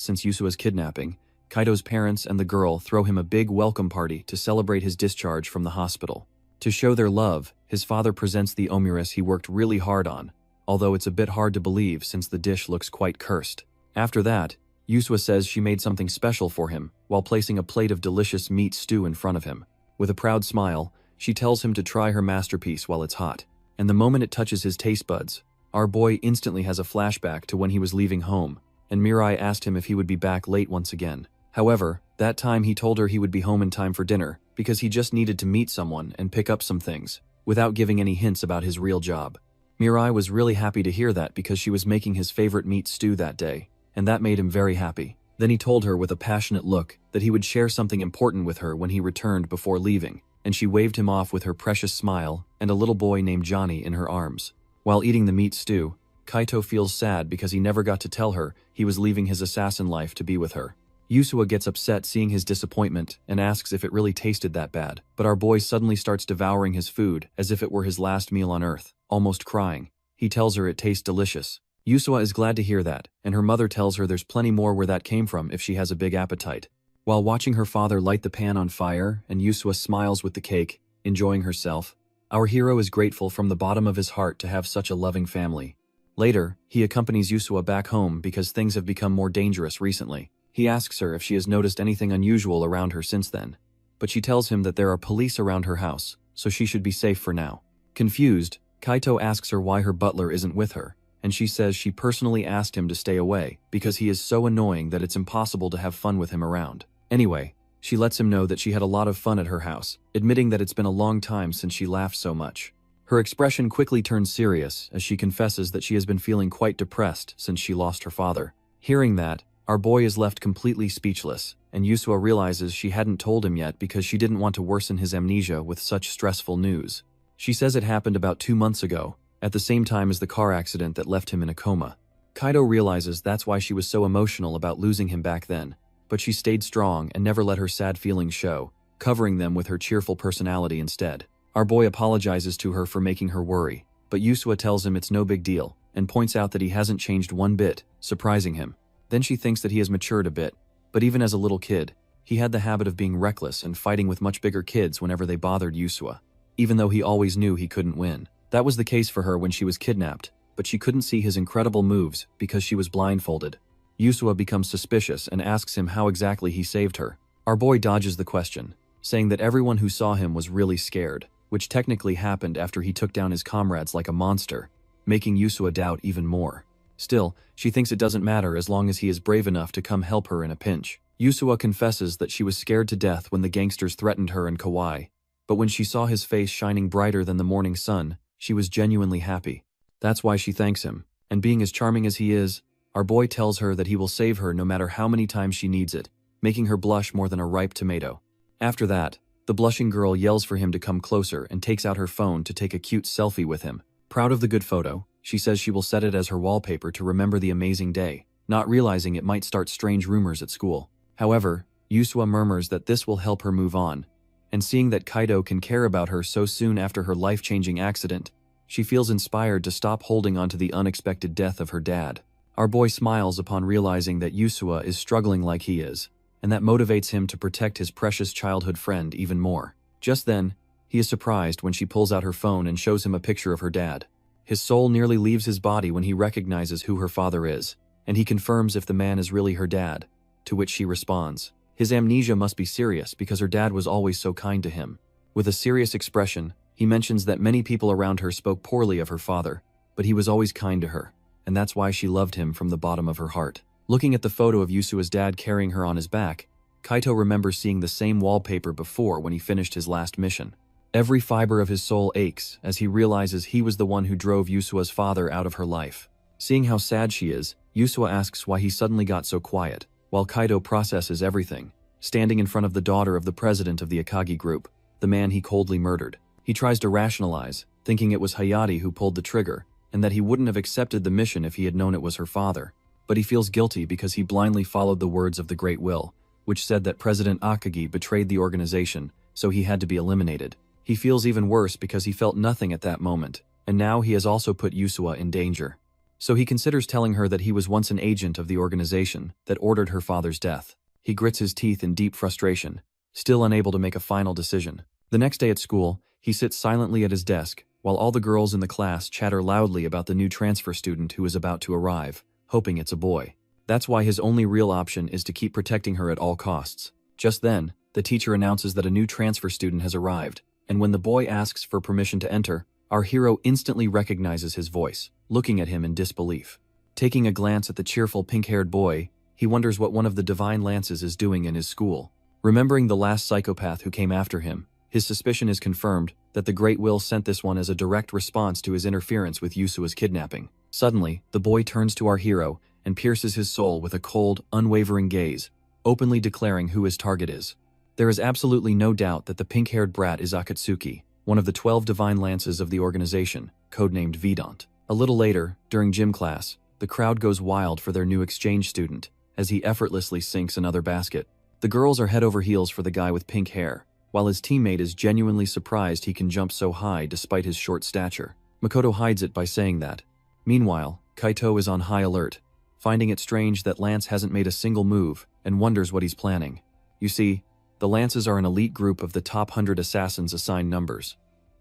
since Yusua's kidnapping, Kaito's parents and the girl throw him a big welcome party to celebrate his discharge from the hospital. To show their love, his father presents the omuris he worked really hard on, although it's a bit hard to believe since the dish looks quite cursed. After that, Yusua says she made something special for him while placing a plate of delicious meat stew in front of him. With a proud smile, she tells him to try her masterpiece while it's hot. And the moment it touches his taste buds, our boy instantly has a flashback to when he was leaving home, and Mirai asked him if he would be back late once again. However, that time he told her he would be home in time for dinner because he just needed to meet someone and pick up some things, without giving any hints about his real job. Mirai was really happy to hear that because she was making his favorite meat stew that day, and that made him very happy. Then he told her with a passionate look that he would share something important with her when he returned before leaving, and she waved him off with her precious smile and a little boy named Johnny in her arms. While eating the meat stew, Kaito feels sad because he never got to tell her he was leaving his assassin life to be with her. Yusua gets upset seeing his disappointment and asks if it really tasted that bad, but our boy suddenly starts devouring his food as if it were his last meal on earth, almost crying. He tells her it tastes delicious. Yusua is glad to hear that, and her mother tells her there's plenty more where that came from if she has a big appetite. While watching her father light the pan on fire and Yusua smiles with the cake, enjoying herself, our hero is grateful from the bottom of his heart to have such a loving family. Later, he accompanies Yusua back home because things have become more dangerous recently. He asks her if she has noticed anything unusual around her since then, but she tells him that there are police around her house, so she should be safe for now. Confused, Kaito asks her why her butler isn't with her, and she says she personally asked him to stay away because he is so annoying that it's impossible to have fun with him around. Anyway, she lets him know that she had a lot of fun at her house, admitting that it's been a long time since she laughed so much. Her expression quickly turns serious as she confesses that she has been feeling quite depressed since she lost her father. Hearing that, our boy is left completely speechless, and Yusua realizes she hadn't told him yet because she didn't want to worsen his amnesia with such stressful news. She says it happened about 2 months ago, at the same time as the car accident that left him in a coma. Kaito realizes that's why she was so emotional about losing him back then, but she stayed strong and never let her sad feelings show, covering them with her cheerful personality instead. Our boy apologizes to her for making her worry, but Yusua tells him it's no big deal, and points out that he hasn't changed one bit, surprising him. Then she thinks that he has matured a bit, but even as a little kid, he had the habit of being reckless and fighting with much bigger kids whenever they bothered Yusua, even though he always knew he couldn't win. That was the case for her when she was kidnapped, but she couldn't see his incredible moves because she was blindfolded. Yusua becomes suspicious and asks him how exactly he saved her. Our boy dodges the question, saying that everyone who saw him was really scared, which technically happened after he took down his comrades like a monster, making Yusua doubt even more. Still, she thinks it doesn't matter as long as he is brave enough to come help her in a pinch. Yusua confesses that she was scared to death when the gangsters threatened her and Kawai, but when she saw his face shining brighter than the morning sun, she was genuinely happy. That's why she thanks him, and being as charming as he is, our boy tells her that he will save her no matter how many times she needs it, making her blush more than a ripe tomato. After that, the blushing girl yells for him to come closer and takes out her phone to take a cute selfie with him. Proud of the good photo, she says she will set it as her wallpaper to remember the amazing day, not realizing it might start strange rumors at school. However, Yusua murmurs that this will help her move on, and seeing that Kaito can care about her so soon after her life-changing accident, she feels inspired to stop holding on to the unexpected death of her dad. Our boy smiles upon realizing that Yusua is struggling like he is, and that motivates him to protect his precious childhood friend even more. Just then, he is surprised when she pulls out her phone and shows him a picture of her dad. His soul nearly leaves his body when he recognizes who her father is, and he confirms if the man is really her dad, to which she responds. His amnesia must be serious because her dad was always so kind to him. With a serious expression, he mentions that many people around her spoke poorly of her father, but he was always kind to her, and that's why she loved him from the bottom of her heart. Looking at the photo of Yusua's dad carrying her on his back, Kaito remembers seeing the same wallpaper before when he finished his last mission. Every fiber of his soul aches as he realizes he was the one who drove Yusua's father out of her life. Seeing how sad she is, Yusua asks why he suddenly got so quiet, while Kaito processes everything, standing in front of the daughter of the president of the Akagi group, the man he coldly murdered. He tries to rationalize, thinking it was Hayate who pulled the trigger, and that he wouldn't have accepted the mission if he had known it was her father. But he feels guilty because he blindly followed the words of the Great Will, which said that President Akagi betrayed the organization, so he had to be eliminated. He feels even worse because he felt nothing at that moment, and now he has also put Yusua in danger. So he considers telling her that he was once an agent of the organization that ordered her father's death. He grits his teeth in deep frustration, still unable to make a final decision. The next day at school, he sits silently at his desk, while all the girls in the class chatter loudly about the new transfer student who is about to arrive, hoping it's a boy. That's why his only real option is to keep protecting her at all costs. Just then, the teacher announces that a new transfer student has arrived, and when the boy asks for permission to enter, our hero instantly recognizes his voice, looking at him in disbelief. Taking a glance at the cheerful pink-haired boy, he wonders what one of the Divine Lances is doing in his school. Remembering the last psychopath who came after him, his suspicion is confirmed that the Great Will sent this one as a direct response to his interference with Yusua's kidnapping. Suddenly, the boy turns to our hero and pierces his soul with a cold, unwavering gaze, openly declaring who his target is. There is absolutely no doubt that the pink-haired brat is Akatsuki, one of the 12 Divine Lances of the organization, codenamed Vedant. A little later, during gym class, the crowd goes wild for their new exchange student, as he effortlessly sinks another basket. The girls are head over heels for the guy with pink hair, while his teammate is genuinely surprised he can jump so high despite his short stature. Makoto hides it by saying that. Meanwhile, Kaito is on high alert, finding it strange that Lance hasn't made a single move and wonders what he's planning. You see, the Lances are an elite group of the top 100 assassins assigned numbers,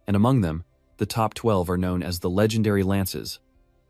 and among them, the top 12 are known as the Legendary Lances,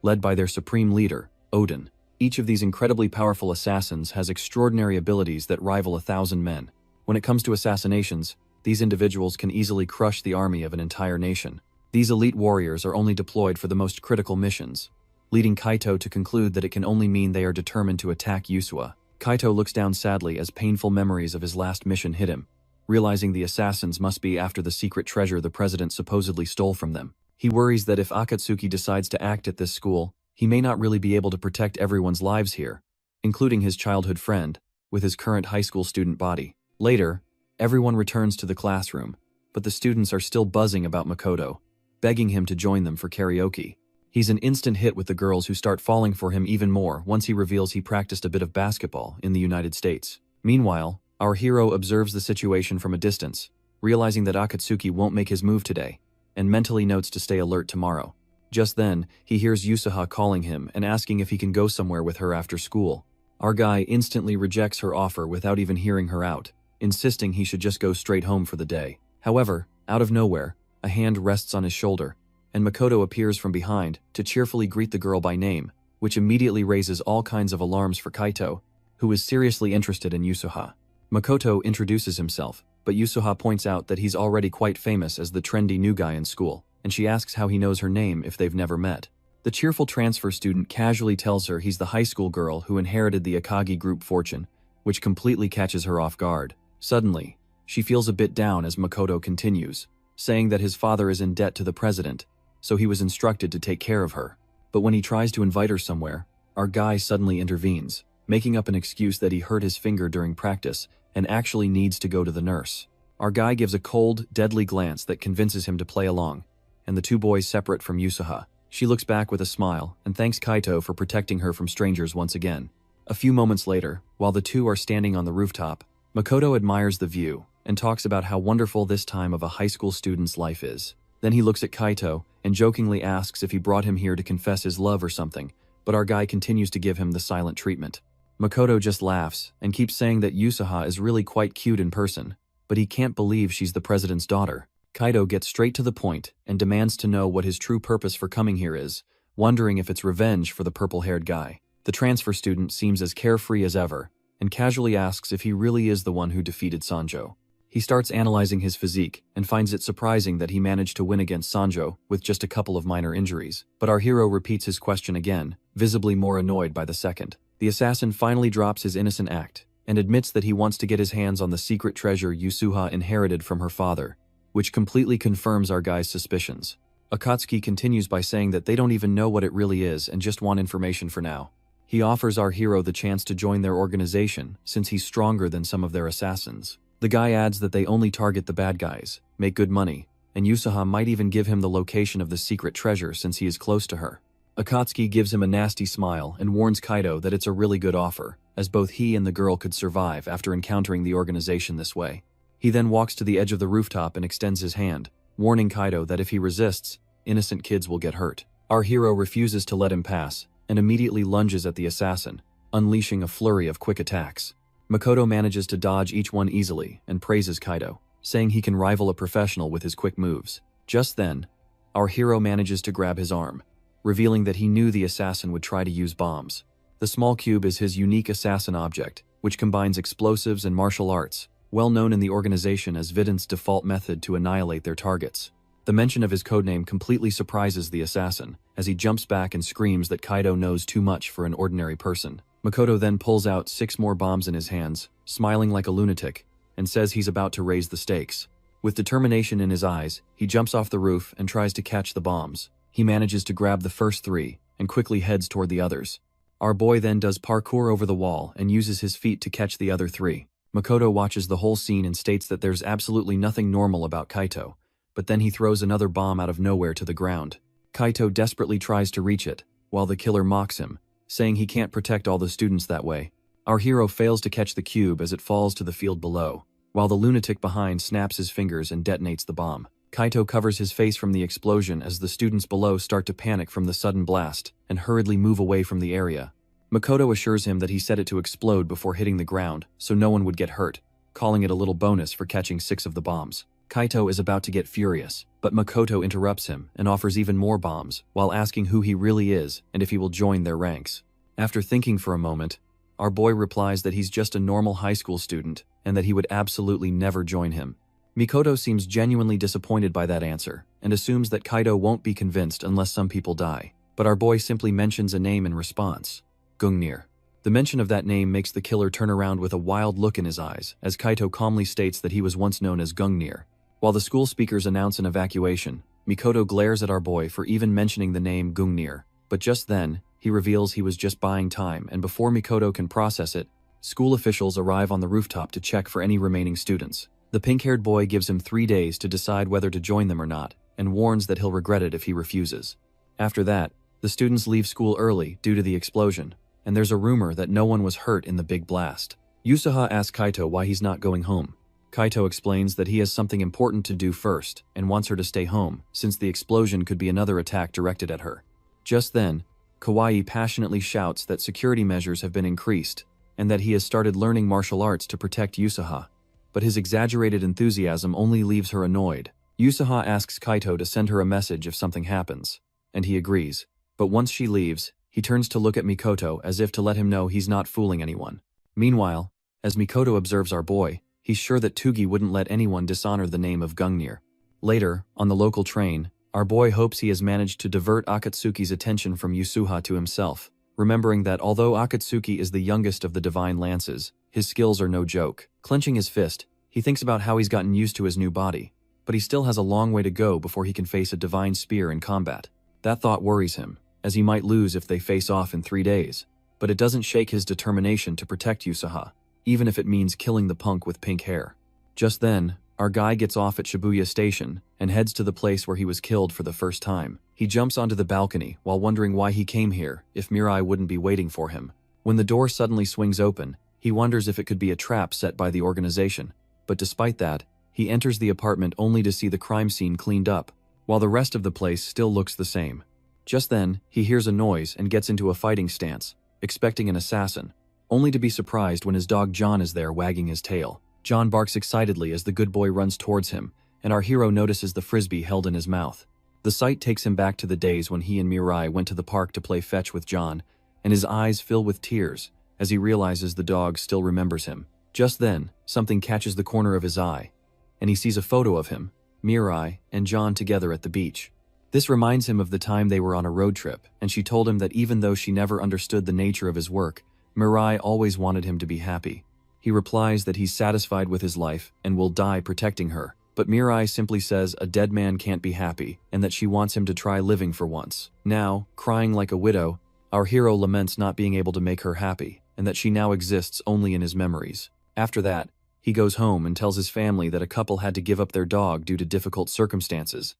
led by their supreme leader, Odin. Each of these incredibly powerful assassins has extraordinary abilities that rival 1,000 men. When it comes to assassinations, these individuals can easily crush the army of an entire nation. These elite warriors are only deployed for the most critical missions, leading Kaito to conclude that it can only mean they are determined to attack Yusua. Kaito looks down sadly as painful memories of his last mission hit him, realizing the assassins must be after the secret treasure the president supposedly stole from them. He worries that if Akatsuki decides to act at this school, he may not really be able to protect everyone's lives here, including his childhood friend, with his current high school student body. Later, everyone returns to the classroom, but the students are still buzzing about Makoto, begging him to join them for karaoke. He's an instant hit with the girls who start falling for him even more once he reveals he practiced a bit of basketball in the United States. Meanwhile, our hero observes the situation from a distance, realizing that Akatsuki won't make his move today, and mentally notes to stay alert tomorrow. Just then, he hears Yusuha calling him and asking if he can go somewhere with her after school. Our guy instantly rejects her offer without even hearing her out, insisting he should just go straight home for the day. However, out of nowhere, a hand rests on his shoulder, and Makoto appears from behind to cheerfully greet the girl by name, which immediately raises all kinds of alarms for Kaito, who is seriously interested in Yusuha. Makoto introduces himself, but Yusuha points out that he's already quite famous as the trendy new guy in school, and she asks how he knows her name if they've never met. The cheerful transfer student casually tells her he's the high school girl who inherited the Akagi group fortune, which completely catches her off guard. Suddenly, she feels a bit down as Makoto continues, saying that his father is in debt to the president, so he was instructed to take care of her. But when he tries to invite her somewhere, our guy suddenly intervenes, making up an excuse that he hurt his finger during practice and actually needs to go to the nurse. Our guy gives a cold, deadly glance that convinces him to play along, and the two boys separate from Yusuha. She looks back with a smile and thanks Kaito for protecting her from strangers once again. A few moments later, while the two are standing on the rooftop, Makoto admires the view and talks about how wonderful this time of a high school student's life is. Then he looks at Kaito and jokingly asks if he brought him here to confess his love or something, but our guy continues to give him the silent treatment. Makoto just laughs and keeps saying that Yusuha is really quite cute in person, but he can't believe she's the president's daughter. Kaito gets straight to the point and demands to know what his true purpose for coming here is, wondering if it's revenge for the purple-haired guy. The transfer student seems as carefree as ever and casually asks if he really is the one who defeated Sanjo. He starts analyzing his physique and finds it surprising that he managed to win against Sanjo with just a couple of minor injuries. But our hero repeats his question again, visibly more annoyed by the second. The assassin finally drops his innocent act and admits that he wants to get his hands on the secret treasure Yusuha inherited from her father, which completely confirms our guy's suspicions. Akatsuki continues by saying that they don't even know what it really is and just want information for now. He offers our hero the chance to join their organization since he's stronger than some of their assassins. The guy adds that they only target the bad guys, make good money, and Yusuha might even give him the location of the secret treasure since he is close to her. Akatsuki gives him a nasty smile and warns Kaito that it's a really good offer, as both he and the girl could survive after encountering the organization this way. He then walks to the edge of the rooftop and extends his hand, warning Kaito that if he resists, innocent kids will get hurt. Our hero refuses to let him pass and immediately lunges at the assassin, unleashing a flurry of quick attacks. Makoto manages to dodge each one easily and praises Kaito, saying he can rival a professional with his quick moves. Just then, our hero manages to grab his arm, revealing that he knew the assassin would try to use bombs. The small cube is his unique assassin object, which combines explosives and martial arts, well known in the organization as Vidant's default method to annihilate their targets. The mention of his codename completely surprises the assassin, as he jumps back and screams that Kaito knows too much for an ordinary person. Makoto then pulls out 6 more bombs in his hands, smiling like a lunatic, and says he's about to raise the stakes. With determination in his eyes, he jumps off the roof and tries to catch the bombs. He manages to grab the first 3 and quickly heads toward the others. Our boy then does parkour over the wall and uses his feet to catch the other 3. Makoto watches the whole scene and states that there's absolutely nothing normal about Kaito, but then he throws another bomb out of nowhere to the ground. Kaito desperately tries to reach it, while the killer mocks him, saying he can't protect all the students that way. Our hero fails to catch the cube as it falls to the field below, while the lunatic behind snaps his fingers and detonates the bomb. Kaito covers his face from the explosion as the students below start to panic from the sudden blast and hurriedly move away from the area. Makoto assures him that he set it to explode before hitting the ground so no one would get hurt, calling it a little bonus for catching 6 of the bombs. Kaito is about to get furious, but Makoto interrupts him and offers even more bombs while asking who he really is and if he will join their ranks. After thinking for a moment, our boy replies that he's just a normal high school student and that he would absolutely never join him. Mikoto seems genuinely disappointed by that answer and assumes that Kaito won't be convinced unless some people die, but our boy simply mentions a name in response: Gungnir. The mention of that name makes the killer turn around with a wild look in his eyes as Kaito calmly states that he was once known as Gungnir. While the school speakers announce an evacuation, Mikoto glares at our boy for even mentioning the name Gungnir, but just then, he reveals he was just buying time, and before Mikoto can process it, school officials arrive on the rooftop to check for any remaining students. The pink-haired boy gives him 3 days to decide whether to join them or not, and warns that he'll regret it if he refuses. After that, the students leave school early due to the explosion, and there's a rumor that no one was hurt in the big blast. Yusuha asks Kaito why he's not going home. Kaito explains that he has something important to do first and wants her to stay home, since the explosion could be another attack directed at her. Just then, Kawaii passionately shouts that security measures have been increased and that he has started learning martial arts to protect Yusuha, but his exaggerated enthusiasm only leaves her annoyed. Yusuha asks Kaito to send her a message if something happens, and he agrees, but once she leaves, he turns to look at Mikoto as if to let him know he's not fooling anyone. Meanwhile, as Mikoto observes our boy, he's sure that Tugi wouldn't let anyone dishonor the name of Gungnir. Later, on the local train, our boy hopes he has managed to divert Akatsuki's attention from Yusuha to himself, remembering that although Akatsuki is the youngest of the Divine Lances, his skills are no joke. Clenching his fist, he thinks about how he's gotten used to his new body, but he still has a long way to go before he can face a Divine Spear in combat. That thought worries him, as he might lose if they face off in 3 days, but it doesn't shake his determination to protect Yusuha, even if it means killing the punk with pink hair. Just then, our guy gets off at Shibuya Station and heads to the place where he was killed for the first time. He jumps onto the balcony while wondering why he came here if Mirai wouldn't be waiting for him. When the door suddenly swings open, He wonders if it could be a trap set by the organization, but despite that, he enters the apartment only to see the crime scene cleaned up, while the rest of the place still looks the same. Just then, he hears a noise and gets into a fighting stance, expecting an assassin, only to be surprised when his dog John is there wagging his tail. John barks excitedly as the good boy runs towards him, and our hero notices the frisbee held in his mouth. The sight takes him back to the days when he and Mirai went to the park to play fetch with John, and his eyes fill with tears as he realizes the dog still remembers him. Just then, something catches the corner of his eye, and he sees a photo of him, Mirai, and John together at the beach. This reminds him of the time they were on a road trip, and she told him that even though she never understood the nature of his work, Mirai always wanted him to be happy. He replies that he's satisfied with his life and will die protecting her, but Mirai simply says a dead man can't be happy and that she wants him to try living for once. Now, crying like a widow, our hero laments not being able to make her happy and that she now exists only in his memories. After that, he goes home and tells his family that a couple had to give up their dog due to difficult circumstances,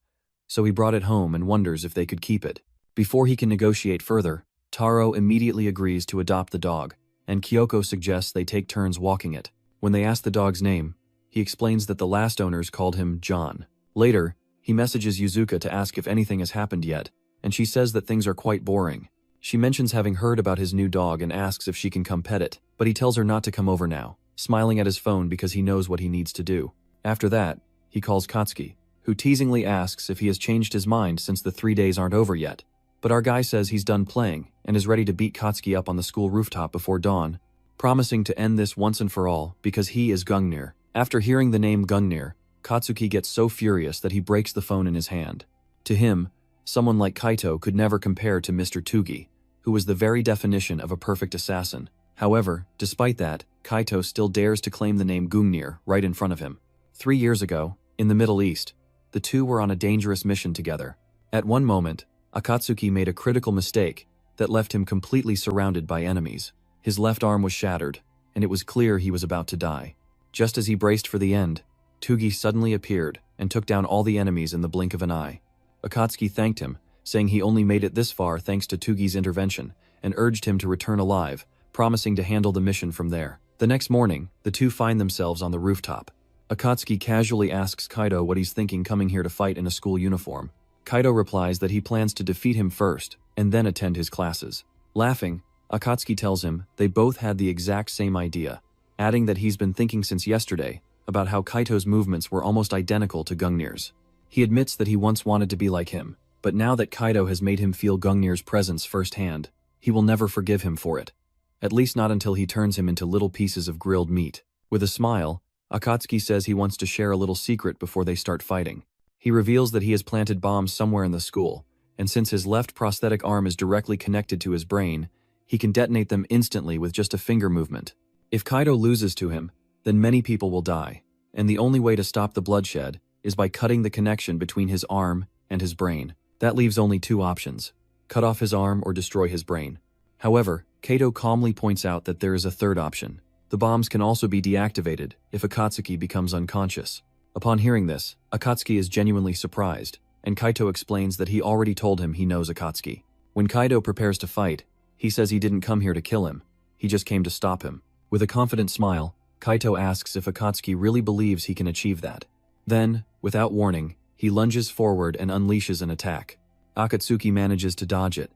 so he brought it home and wonders if they could keep it. Before he can negotiate further, Taro immediately agrees to adopt the dog, and Kyoko suggests they take turns walking it. When they ask the dog's name, he explains that the last owners called him John. Later, he messages Yuzuka to ask if anything has happened yet, and she says that things are quite boring. She mentions having heard about his new dog and asks if she can come pet it, but he tells her not to come over now, smiling at his phone because he knows what he needs to do. After that, he calls Katsuki, who teasingly asks if he has changed his mind since the 3 days aren't over yet. But our guy says he's done playing and is ready to beat Katsuki up on the school rooftop before dawn, promising to end this once and for all because he is Gungnir. After hearing the name Gungnir, Katsuki gets so furious that he breaks the phone in his hand. To him, someone like Kaito could never compare to Mr. Tugi, who was the very definition of a perfect assassin. However, despite that, Kaito still dares to claim the name Gungnir right in front of him. 3 years ago, in the Middle East, the two were on a dangerous mission together. At one moment, Akatsuki made a critical mistake that left him completely surrounded by enemies. His left arm was shattered, and it was clear he was about to die. Just as he braced for the end, Tugi suddenly appeared and took down all the enemies in the blink of an eye. Akatsuki thanked him, saying he only made it this far thanks to Tugi's intervention, and urged him to return alive, promising to handle the mission from there. The next morning, the two find themselves on the rooftop. Akatsuki casually asks Kaito what he's thinking coming here to fight in a school uniform. Kaito replies that he plans to defeat him first, and then attend his classes. Laughing, Akatsuki tells him they both had the exact same idea, adding that he's been thinking since yesterday about how Kaito's movements were almost identical to Gungnir's. He admits that he once wanted to be like him, but now that Kaito has made him feel Gungnir's presence firsthand, he will never forgive him for it. At least not until he turns him into little pieces of grilled meat. With a smile, Akatsuki says he wants to share a little secret before they start fighting. He reveals that he has planted bombs somewhere in the school, and since his left prosthetic arm is directly connected to his brain, he can detonate them instantly with just a finger movement. If Kaito loses to him, then many people will die, and the only way to stop the bloodshed is by cutting the connection between his arm and his brain. That leaves only two options: cut off his arm or destroy his brain. However, Kaito calmly points out that there is a third option. The bombs can also be deactivated if Akatsuki becomes unconscious. Upon hearing this, Akatsuki is genuinely surprised, and Kaito explains that he already told him he knows Akatsuki. When Kaito prepares to fight, he says he didn't come here to kill him, he just came to stop him. With a confident smile, Kaito asks if Akatsuki really believes he can achieve that. Then, without warning, he lunges forward and unleashes an attack. Akatsuki manages to dodge it,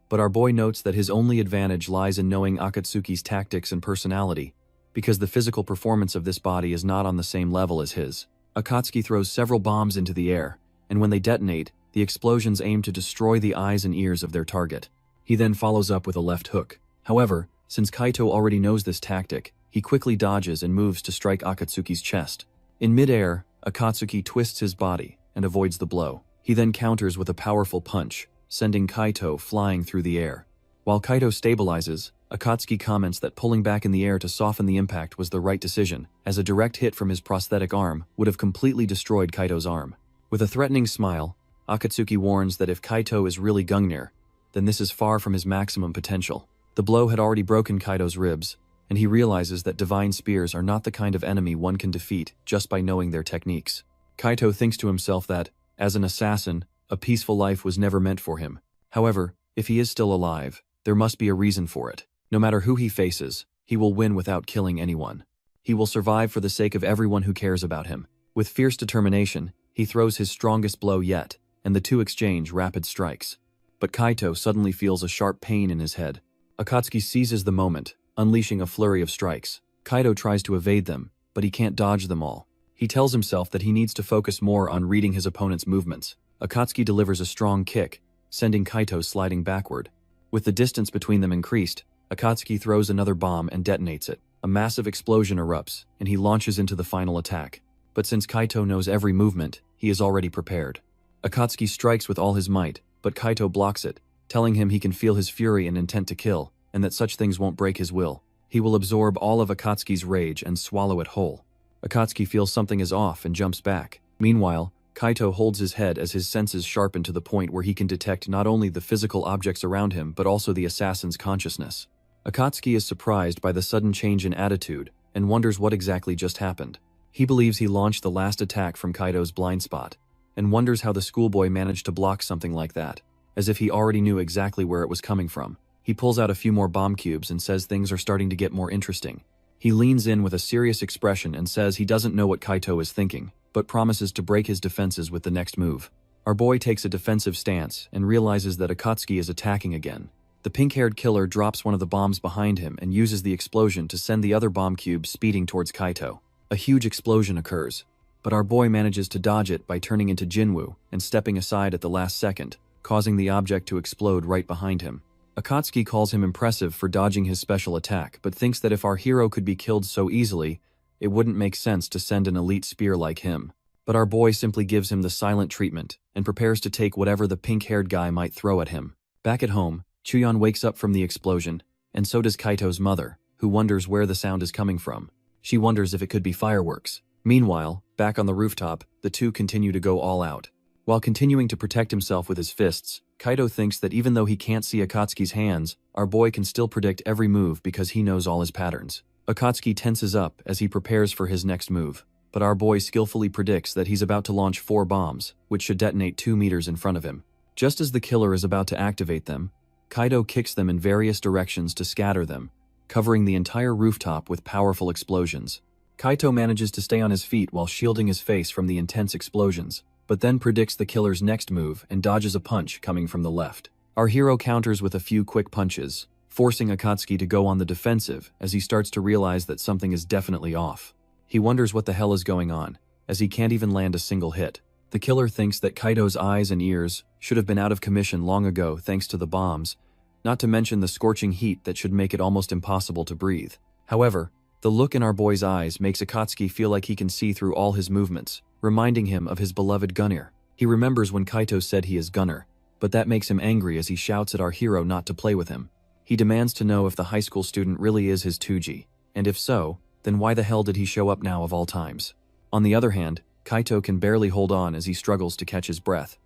but our boy notes that his only advantage lies in knowing Akatsuki's tactics and personality, because the physical performance of this body is not on the same level as his. Akatsuki throws several bombs into the air, and when they detonate, the explosions aim to destroy the eyes and ears of their target. He then follows up with a left hook. However, since Kaito already knows this tactic, he quickly dodges and moves to strike Akatsuki's chest. In mid-air, Akatsuki twists his body and avoids the blow. He then counters with a powerful punch, sending Kaito flying through the air. While Kaito stabilizes, Akatsuki comments that pulling back in the air to soften the impact was the right decision, as a direct hit from his prosthetic arm would have completely destroyed Kaito's arm. With a threatening smile, Akatsuki warns that if Kaito is really Gungnir, then this is far from his maximum potential. The blow had already broken Kaito's ribs, and he realizes that divine spears are not the kind of enemy one can defeat just by knowing their techniques. Kaito thinks to himself that, as an assassin, a peaceful life was never meant for him. However, if he is still alive, there must be a reason for it. No matter who he faces, He will win without killing anyone. He will survive for the sake of everyone who cares about him. With fierce determination, he throws his strongest blow yet, and the two exchange rapid strikes. But Kaito suddenly feels a sharp pain in his head. Akatsuki seizes the moment, unleashing a flurry of strikes. Kaito tries to evade them, but he can't dodge them all. He tells himself that he needs to focus more on reading his opponent's movements. Akatsuki delivers a strong kick, sending Kaito sliding backward. With the distance between them increased, Akatsuki throws another bomb and detonates it. A massive explosion erupts, and he launches into the final attack. But since Kaito knows every movement, he is already prepared. Akatsuki strikes with all his might, but Kaito blocks it, telling him he can feel his fury and intent to kill, and that such things won't break his will. He will absorb all of Akatsuki's rage and swallow it whole. Akatsuki feels something is off and jumps back. Meanwhile, Kaito holds his head as his senses sharpen to the point where he can detect not only the physical objects around him but also the assassin's consciousness. Akatsuki is surprised by the sudden change in attitude and wonders what exactly just happened. He believes he launched the last attack from Kaito's blind spot, and wonders how the schoolboy managed to block something like that, as if he already knew exactly where it was coming from. He pulls out a few more bomb cubes and says things are starting to get more interesting. He leans in with a serious expression and says he doesn't know what Kaito is thinking, but promises to break his defenses with the next move. Our boy takes a defensive stance and realizes that Akatsuki is attacking again. The pink-haired killer drops one of the bombs behind him and uses the explosion to send the other bomb cube speeding towards Kaito. A huge explosion occurs, but our boy manages to dodge it by turning into Jinwoo and stepping aside at the last second, causing the object to explode right behind him. Akatsuki calls him impressive for dodging his special attack, but thinks that if our hero could be killed so easily, it wouldn't make sense to send an elite spear like him. But our boy simply gives him the silent treatment and prepares to take whatever the pink-haired guy might throw at him. Back at home, Chuyon wakes up from the explosion, and so does Kaito's mother, who wonders where the sound is coming from. She wonders if it could be fireworks. Meanwhile, back on the rooftop, the two continue to go all out. While continuing to protect himself with his fists, Kaito thinks that even though he can't see Akatsuki's hands, our boy can still predict every move because he knows all his patterns. Akatsuki tenses up as he prepares for his next move, but our boy skillfully predicts that he's about to launch 4 bombs, which should detonate 2 meters in front of him. Just as the killer is about to activate them, Kaito kicks them in various directions to scatter them, covering the entire rooftop with powerful explosions. Kaito manages to stay on his feet while shielding his face from the intense explosions, but then predicts the killer's next move and dodges a punch coming from the left. Our hero counters with a few quick punches, forcing Akatsuki to go on the defensive as he starts to realize that something is definitely off. He wonders what the hell is going on, as he can't even land a single hit. The killer thinks that Kaito's eyes and ears should have been out of commission long ago thanks to the bombs, not to mention the scorching heat that should make it almost impossible to breathe. However, the look in our boy's eyes makes Akatsuki feel like he can see through all his movements, reminding him of his beloved Gunner. He remembers when Kaito said he is Gunner, but that makes him angry as he shouts at our hero not to play with him. He demands to know if the high school student really is his 2G, and if so, then why the hell did he show up now of all times? On the other hand, Kaito can barely hold on as he struggles to catch his breath.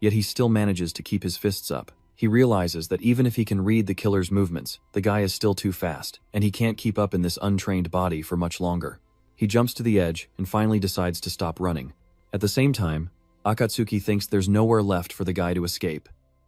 Yet he still manages to keep his fists up. He realizes that even if he can read the killer's movements, the guy is still too fast, and he can't keep up in this untrained body for much longer. He jumps to the edge and finally decides to stop running. At the same time, Akatsuki thinks there's nowhere left for the guy to escape,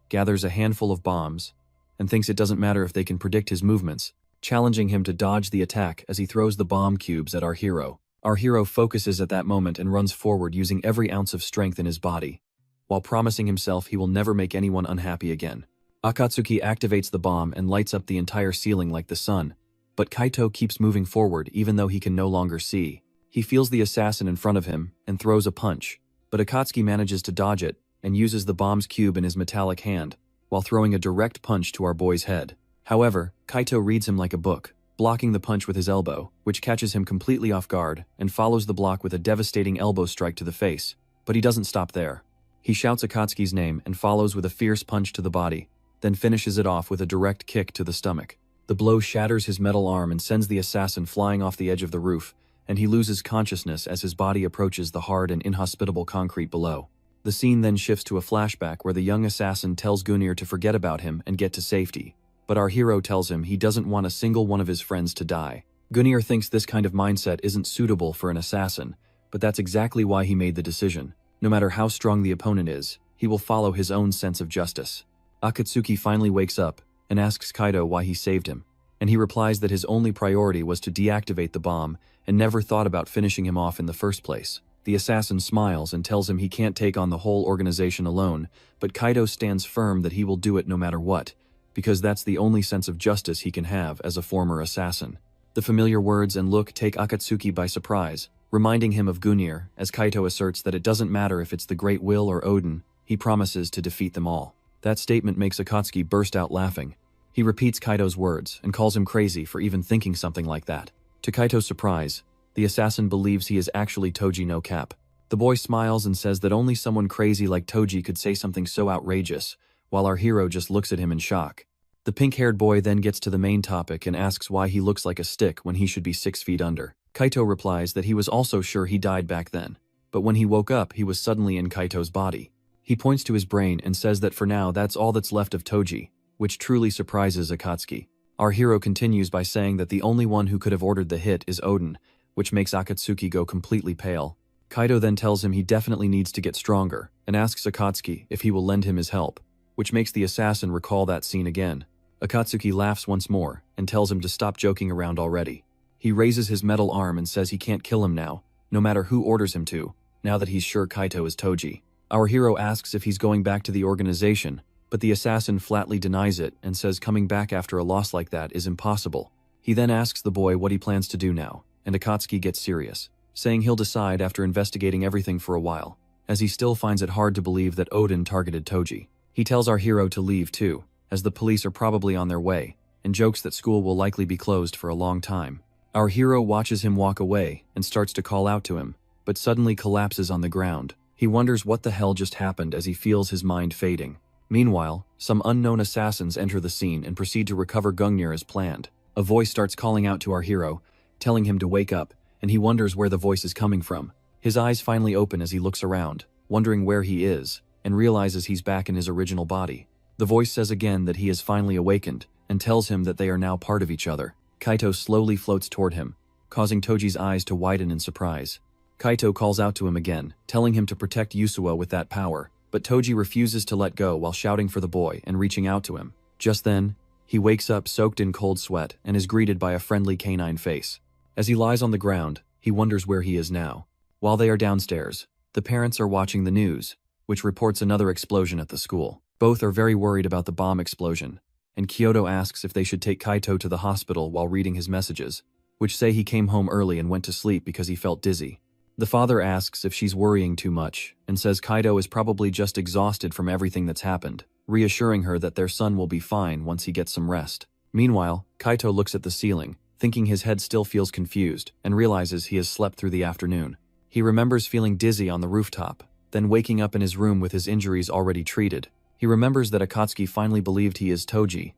gathers a handful of bombs, and thinks it doesn't matter if they can predict his movements, challenging him to dodge the attack as he throws the bomb cubes at our hero. Our hero focuses at that moment and runs forward using every ounce of strength in his body, while promising himself he will never make anyone unhappy again. Akatsuki activates the bomb and lights up the entire ceiling like the sun, but Kaito keeps moving forward even though he can no longer see. He feels the assassin in front of him and throws a punch, but Akatsuki manages to dodge it and uses the bomb's cube in his metallic hand, while throwing a direct punch to our boy's head. However, Kaito reads him like a book, blocking the punch with his elbow, which catches him completely off guard, and follows the block with a devastating elbow strike to the face. But he doesn't stop there. He shouts Akatsuki's name and follows with a fierce punch to the body, then finishes it off with a direct kick to the stomach. The blow shatters his metal arm and sends the assassin flying off the edge of the roof, and he loses consciousness as his body approaches the hard and inhospitable concrete below. The scene then shifts to a flashback where the young assassin tells Gunir to forget about him and get to safety, but our hero tells him he doesn't want a single one of his friends to die. Gunir thinks this kind of mindset isn't suitable for an assassin, but that's exactly why he made the decision. No matter how strong the opponent is, he will follow his own sense of justice. Akatsuki finally wakes up and asks Kaito why he saved him. and he replies that his only priority was to deactivate the bomb and never thought about finishing him off in the first place. The assassin smiles and tells him he can't take on the whole organization alone, but Kaido stands firm that he will do it no matter what, because that's the only sense of justice he can have as a former assassin. The familiar words and look take Akatsuki by surprise, reminding him of Gungnir, as Kaito asserts that it doesn't matter if it's the Great Will or Odin, he promises to defeat them all. That statement makes Akatsuki burst out laughing. He repeats Kaito's words and calls him crazy for even thinking something like that. To Kaito's surprise, the assassin believes he is actually Toji no Cap. The boy smiles and says that only someone crazy like Toji could say something so outrageous, while our hero just looks at him in shock. The pink-haired boy then gets to the main topic and asks why he looks like a stick when he should be 6 feet under. Kaito replies that he was also sure he died back then, but when he woke up he was suddenly in Kaito's body. He points to his brain and says that for now that's all that's left of Toji, which truly surprises Akatsuki. Our hero continues by saying that the only one who could have ordered the hit is Odin, which makes Akatsuki go completely pale. Kaito then tells him he definitely needs to get stronger, and asks Akatsuki if he will lend him his help, which makes the assassin recall that scene again. Akatsuki laughs once more, and tells him to stop joking around already. He raises his metal arm and says he can't kill him now, no matter who orders him to, now that he's sure Kaito is Toji. Our hero asks if he's going back to the organization, but the assassin flatly denies it and says coming back after a loss like that is impossible. He then asks the boy what he plans to do now, and Akatsuki gets serious, saying he'll decide after investigating everything for a while, as he still finds it hard to believe that Odin targeted Toji. He tells our hero to leave too, as the police are probably on their way, and jokes that school will likely be closed for a long time. Our hero watches him walk away and starts to call out to him, but suddenly collapses on the ground. He wonders what the hell just happened as he feels his mind fading. Meanwhile, some unknown assassins enter the scene and proceed to recover Gungnir as planned. A voice starts calling out to our hero, telling him to wake up, and he wonders where the voice is coming from. His eyes finally open as he looks around, wondering where he is, and realizes he's back in his original body. The voice says again that he has finally awakened, and tells him that they are now part of each other. Kaito slowly floats toward him, causing Toji's eyes to widen in surprise. Kaito calls out to him again, telling him to protect Yusua with that power, but Toji refuses to let go while shouting for the boy and reaching out to him. Just then, he wakes up soaked in cold sweat and is greeted by a friendly canine face. As he lies on the ground, he wonders where he is now. While they are downstairs, the parents are watching the news, which reports another explosion at the school. Both are very worried about the bomb explosion, and Kyoto asks if they should take Kaito to the hospital while reading his messages, which say he came home early and went to sleep because he felt dizzy. The father asks if she's worrying too much, and says Kaito is probably just exhausted from everything that's happened, reassuring her that their son will be fine once he gets some rest. Meanwhile, Kaito looks at the ceiling, thinking his head still feels confused, and realizes he has slept through the afternoon. He remembers feeling dizzy on the rooftop, then waking up in his room with his injuries already treated. He remembers that Akatsuki finally believed he is Toji,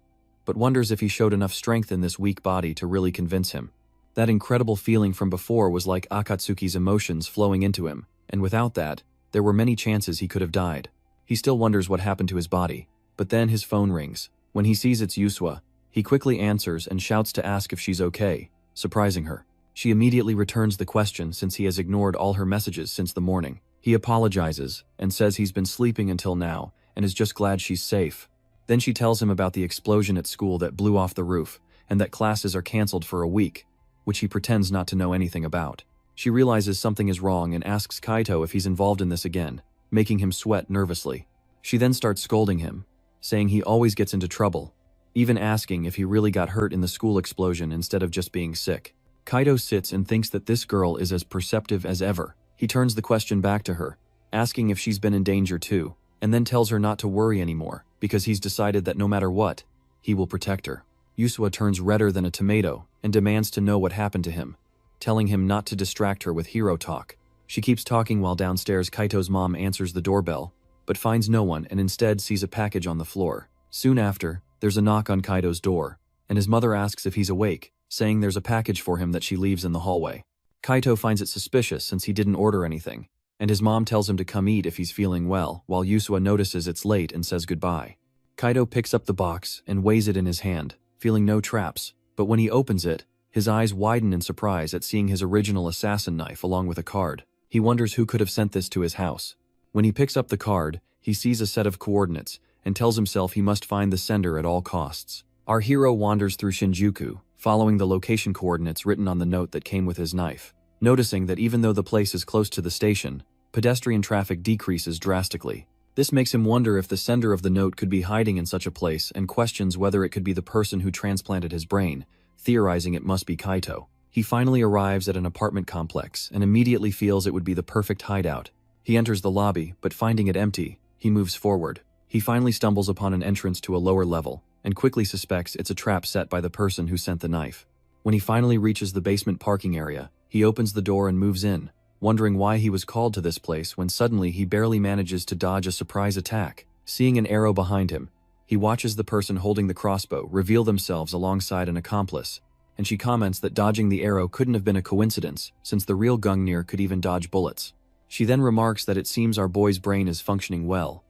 but wonders if he showed enough strength in this weak body to really convince him. That incredible feeling from before was like Akatsuki's emotions flowing into him, and without that, there were many chances he could have died. He still wonders what happened to his body, but then his phone rings. When he sees it's Yusua, he quickly answers and shouts to ask if she's okay, surprising her. She immediately returns the question since he has ignored all her messages since the morning. He apologizes and says he's been sleeping until now and is just glad she's safe. Then she tells him about the explosion at school that blew off the roof and that classes are canceled for a week, which he pretends not to know anything about. She realizes something is wrong and asks Kaito if he's involved in this again, making him sweat nervously. She then starts scolding him, saying he always gets into trouble, even asking if he really got hurt in the school explosion instead of just being sick. Kaito sits and thinks that this girl is as perceptive as ever. He turns the question back to her, asking if she's been in danger too, and then tells her not to worry anymore, because he's decided that no matter what, he will protect her. Yusua turns redder than a tomato and demands to know what happened to him, telling him not to distract her with hero talk. She keeps talking while downstairs Kaito's mom answers the doorbell, but finds no one and instead sees a package on the floor. Soon after, there's a knock on Kaito's door, and his mother asks if he's awake, saying there's a package for him that she leaves in the hallway. Kaito finds it suspicious since he didn't order anything, and his mom tells him to come eat if he's feeling well, while Yusua notices it's late and says goodbye. Kaito picks up the box and weighs it in his hand, feeling no traps, but when he opens it, his eyes widen in surprise at seeing his original assassin knife along with a card. He wonders who could have sent this to his house. When he picks up the card, he sees a set of coordinates and tells himself he must find the sender at all costs. Our hero wanders through Shinjuku, following the location coordinates written on the note that came with his knife. Noticing that even though the place is close to the station, pedestrian traffic decreases drastically. This makes him wonder if the sender of the note could be hiding in such a place and questions whether it could be the person who transplanted his brain, theorizing it must be Kaito. He finally arrives at an apartment complex and immediately feels it would be the perfect hideout. He enters the lobby, but finding it empty, he moves forward. He finally stumbles upon an entrance to a lower level, and quickly suspects it's a trap set by the person who sent the knife. When he finally reaches the basement parking area, he opens the door and moves in, wondering why he was called to this place when suddenly he barely manages to dodge a surprise attack. Seeing an arrow behind him, he watches the person holding the crossbow reveal themselves alongside an accomplice, and she comments that dodging the arrow couldn't have been a coincidence since the real Gungnir could even dodge bullets. She then remarks that it seems our boy's brain is functioning well,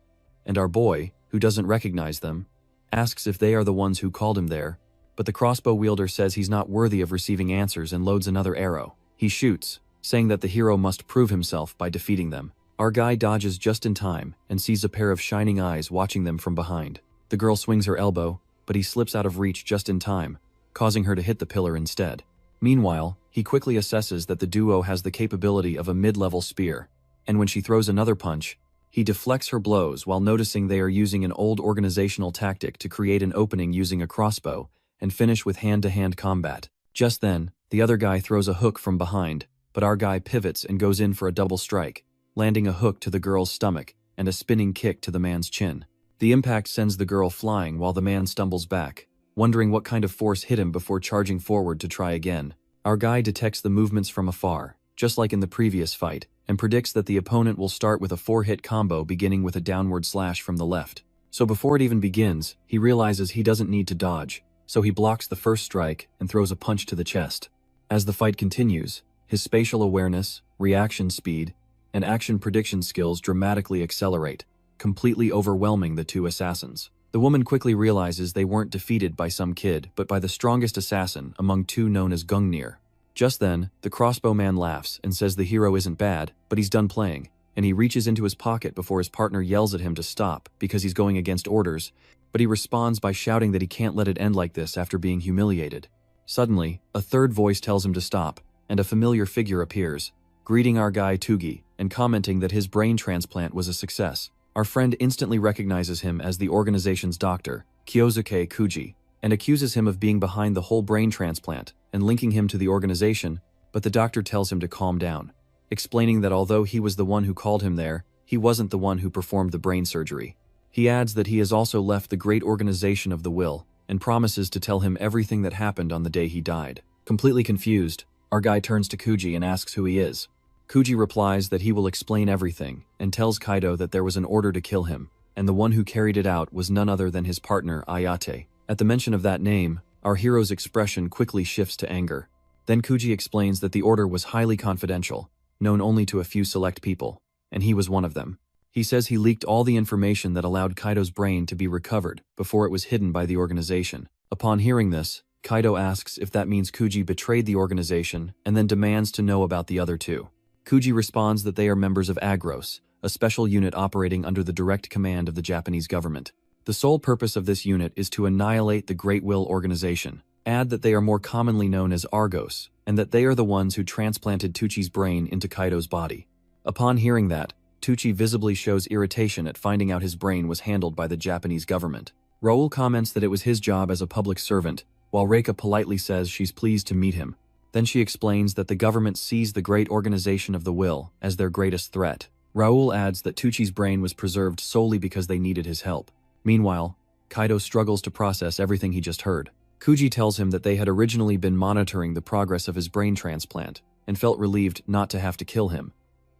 and our boy, who doesn't recognize them, asks if they are the ones who called him there, but the crossbow wielder says he's not worthy of receiving answers and loads another arrow. He shoots, saying that the hero must prove himself by defeating them. Our guy dodges just in time and sees a pair of shining eyes watching them from behind. The girl swings her elbow, but he slips out of reach just in time, causing her to hit the pillar instead. Meanwhile, he quickly assesses that the duo has the capability of a mid-level spear, and when she throws another punch, he deflects her blows while noticing they are using an old organizational tactic to create an opening using a crossbow and finish with hand-to-hand combat. Just then, the other guy throws a hook from behind, but our guy pivots and goes in for a double strike, landing a hook to the girl's stomach and a spinning kick to the man's chin. The impact sends the girl flying while the man stumbles back, wondering what kind of force hit him before charging forward to try again. Our guy detects the movements from afar, just like in the previous fight, and predicts that the opponent will start with a 4-hit combo beginning with a downward slash from the left. So before it even begins, he realizes he doesn't need to dodge, so he blocks the first strike and throws a punch to the chest. As the fight continues, his spatial awareness, reaction speed, and action prediction skills dramatically accelerate, completely overwhelming the two assassins. The woman quickly realizes they weren't defeated by some kid, but by the strongest assassin among two known as Gungnir. Just then, the crossbow man laughs and says the hero isn't bad, but he's done playing, and he reaches into his pocket before his partner yells at him to stop because he's going against orders, but he responds by shouting that he can't let it end like this after being humiliated. Suddenly, a third voice tells him to stop, and a familiar figure appears, greeting our guy Tugi and commenting that his brain transplant was a success. Our friend instantly recognizes him as the organization's doctor, Kyosuke Kuji, and accuses him of being behind the whole brain transplant and linking him to the organization, but the doctor tells him to calm down, explaining that although he was the one who called him there, he wasn't the one who performed the brain surgery. He adds that he has also left the great organization of the will and promises to tell him everything that happened on the day he died. Completely confused, our guy turns to Kuji and asks who he is. Kuji replies that he will explain everything and tells Kaido that there was an order to kill him, and the one who carried it out was none other than his partner Ayate. At the mention of that name, our hero's expression quickly shifts to anger. Then Kuji explains that the order was highly confidential, known only to a few select people, and he was one of them. He says he leaked all the information that allowed Kaido's brain to be recovered before it was hidden by the organization. Upon hearing this, Kaido asks if that means Kuji betrayed the organization and then demands to know about the other two. Kuji responds that they are members of Agros, a special unit operating under the direct command of the Japanese government. The sole purpose of this unit is to annihilate the Great Will organization. Add that they are more commonly known as Argos, and that they are the ones who transplanted Tuchi's brain into Kaido's body. Upon hearing that, Tuchi visibly shows irritation at finding out his brain was handled by the Japanese government. Raoul comments that it was his job as a public servant, while Reika politely says she's pleased to meet him. Then she explains that the government sees the great organization of the will as their greatest threat. Raoul adds that Tuchi's brain was preserved solely because they needed his help. Meanwhile, Kaido struggles to process everything he just heard. Kuji tells him that they had originally been monitoring the progress of his brain transplant and felt relieved not to have to kill him.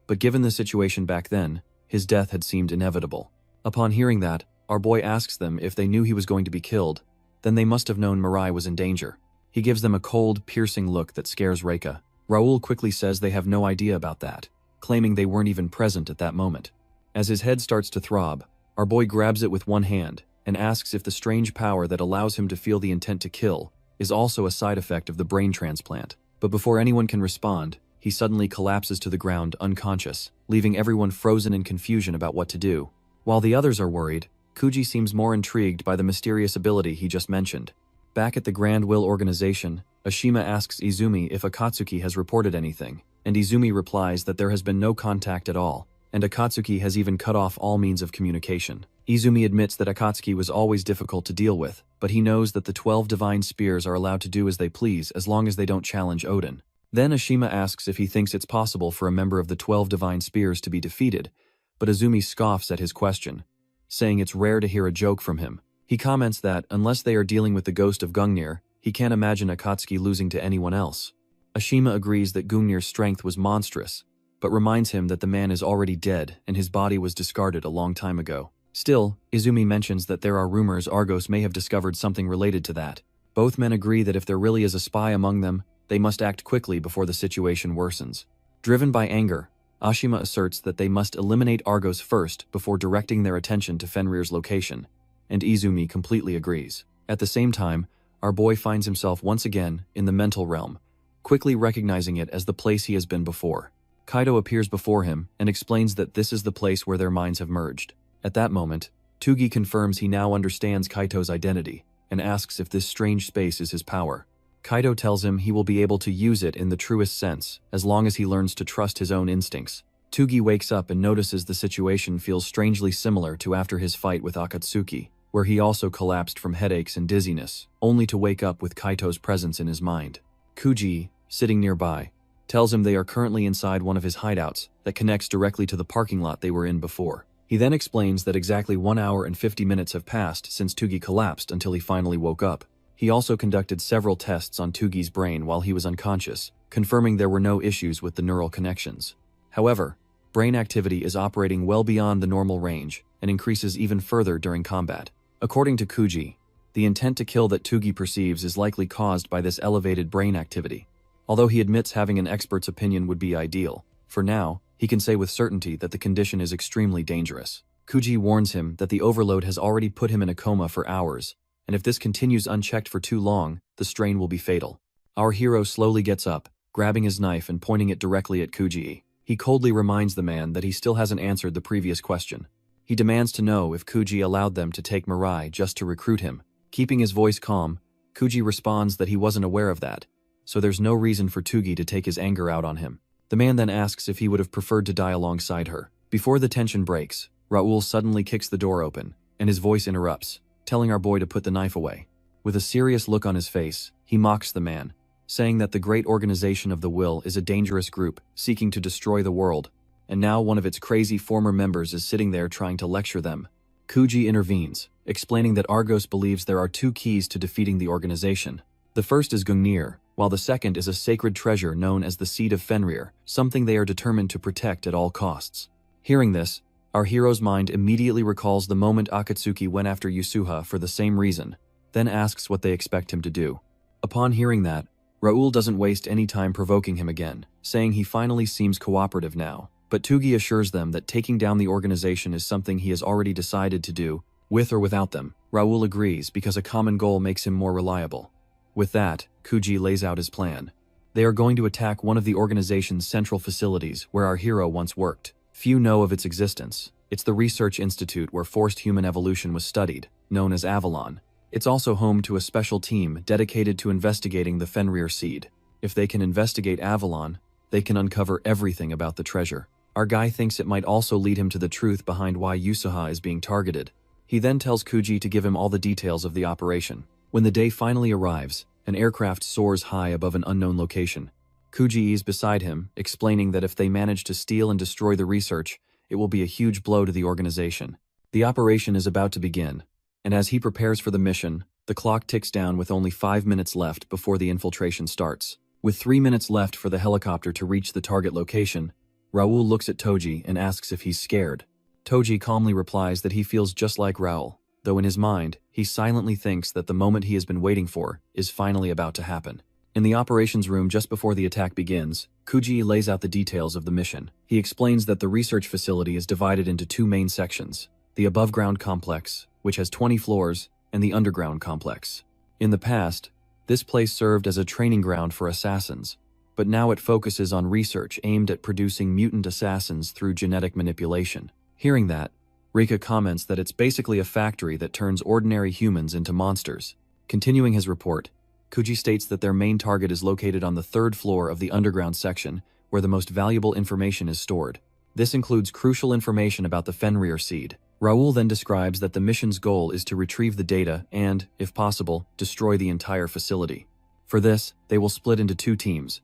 But given the situation back then, his death had seemed inevitable. Upon hearing that, our boy asks them if they knew he was going to be killed, then they must have known Mirai was in danger. He gives them a cold, piercing look that scares Reika. Raoul quickly says they have no idea about that, claiming they weren't even present at that moment. As his head starts to throb, our boy grabs it with one hand and asks if the strange power that allows him to feel the intent to kill is also a side effect of the brain transplant. But before anyone can respond, he suddenly collapses to the ground unconscious, leaving everyone frozen in confusion about what to do. While the others are worried, Kuji seems more intrigued by the mysterious ability he just mentioned. Back at the Grand Will organization, Ashima asks Izumi if Akatsuki has reported anything, and Izumi replies that there has been no contact at all, and Akatsuki has even cut off all means of communication. Izumi admits that Akatsuki was always difficult to deal with, but he knows that the 12 divine spears are allowed to do as they please as long as they don't challenge Odin. Then Ashima asks if he thinks it's possible for a member of the 12 divine spears to be defeated, but Izumi scoffs at his question, saying it's rare to hear a joke from him. He comments that, unless they are dealing with the ghost of Gungnir, he can't imagine Akatsuki losing to anyone else. Ashima agrees that Gungnir's strength was monstrous, but reminds him that the man is already dead and his body was discarded a long time ago. Still, Izumi mentions that there are rumors Argos may have discovered something related to that. Both men agree that if there really is a spy among them, they must act quickly before the situation worsens. Driven by anger, Ashima asserts that they must eliminate Argos first before directing their attention to Fenrir's location, and Izumi completely agrees. At the same time, our boy finds himself once again in the mental realm, quickly recognizing it as the place he has been before. Kaido appears before him and explains that this is the place where their minds have merged. At that moment, Tugi confirms he now understands Kaito's identity and asks if this strange space is his power. Kaido tells him he will be able to use it in the truest sense as long as he learns to trust his own instincts. Tugi wakes up and notices the situation feels strangely similar to after his fight with Akatsuki, where he also collapsed from headaches and dizziness, only to wake up with Kaito's presence in his mind. Kuji, sitting nearby, tells him they are currently inside one of his hideouts that connects directly to the parking lot they were in before. He then explains that exactly 1 hour and 50 minutes have passed since Tugi collapsed until he finally woke up. He also conducted several tests on Tugi's brain while he was unconscious, confirming there were no issues with the neural connections. However, brain activity is operating well beyond the normal range and increases even further during combat. According to Kuji, the intent to kill that Tugi perceives is likely caused by this elevated brain activity. Although he admits having an expert's opinion would be ideal, for now, he can say with certainty that the condition is extremely dangerous. Kuji warns him that the overload has already put him in a coma for hours, and if this continues unchecked for too long, the strain will be fatal. Our hero slowly gets up, grabbing his knife and pointing it directly at Kuji. He coldly reminds the man that he still hasn't answered the previous question. He demands to know if Kuji allowed them to take Mirai just to recruit him. Keeping his voice calm, Kuji responds that he wasn't aware of that, so there's no reason for Tugi to take his anger out on him. The man then asks if he would have preferred to die alongside her. Before the tension breaks, Raoul suddenly kicks the door open, and his voice interrupts, telling our boy to put the knife away. With a serious look on his face, he mocks the man, saying that the great organization of the Will is a dangerous group seeking to destroy the world, and now one of its crazy former members is sitting there trying to lecture them. Kuji intervenes, explaining that Argos believes there are 2 keys to defeating the organization. The first is Gungnir, while the second is a sacred treasure known as the Seed of Fenrir, something they are determined to protect at all costs. Hearing this, our hero's mind immediately recalls the moment Akatsuki went after Yusuha for the same reason, then asks what they expect him to do. Upon hearing that, Raoul doesn't waste any time provoking him again, saying he finally seems cooperative now. But Tugi assures them that taking down the organization is something he has already decided to do, with or without them. Raoul agrees because a common goal makes him more reliable. With that, Kuji lays out his plan. They are going to attack one of the organization's central facilities where our hero once worked. Few know of its existence. It's the research institute where forced human evolution was studied, known as Avalon. It's also home to a special team dedicated to investigating the Fenrir seed. If they can investigate Avalon, they can uncover everything about the treasure. Our guy thinks it might also lead him to the truth behind why Yusuha is being targeted. He then tells Kuji to give him all the details of the operation. When the day finally arrives, an aircraft soars high above an unknown location. Kuji is beside him, explaining that if they manage to steal and destroy the research, it will be a huge blow to the organization. The operation is about to begin, and as he prepares for the mission, the clock ticks down with only 5 minutes left before the infiltration starts. With 3 minutes left for the helicopter to reach the target location, Raoul looks at Toji and asks if he's scared. Toji calmly replies that he feels just like Raoul, though in his mind, he silently thinks that the moment he has been waiting for is finally about to happen. In the operations room just before the attack begins, Kuji lays out the details of the mission. He explains that the research facility is divided into 2 main sections, the above-ground complex, which has 20 floors, and the underground complex. In the past, this place served as a training ground for assassins, but now it focuses on research aimed at producing mutant assassins through genetic manipulation. Hearing that, Rika comments that it's basically a factory that turns ordinary humans into monsters. Continuing his report, Kuji states that their main target is located on the 3rd floor of the underground section, where the most valuable information is stored. This includes crucial information about the Fenrir seed. Raoul then describes that the mission's goal is to retrieve the data and, if possible, destroy the entire facility. For this, they will split into 2 teams.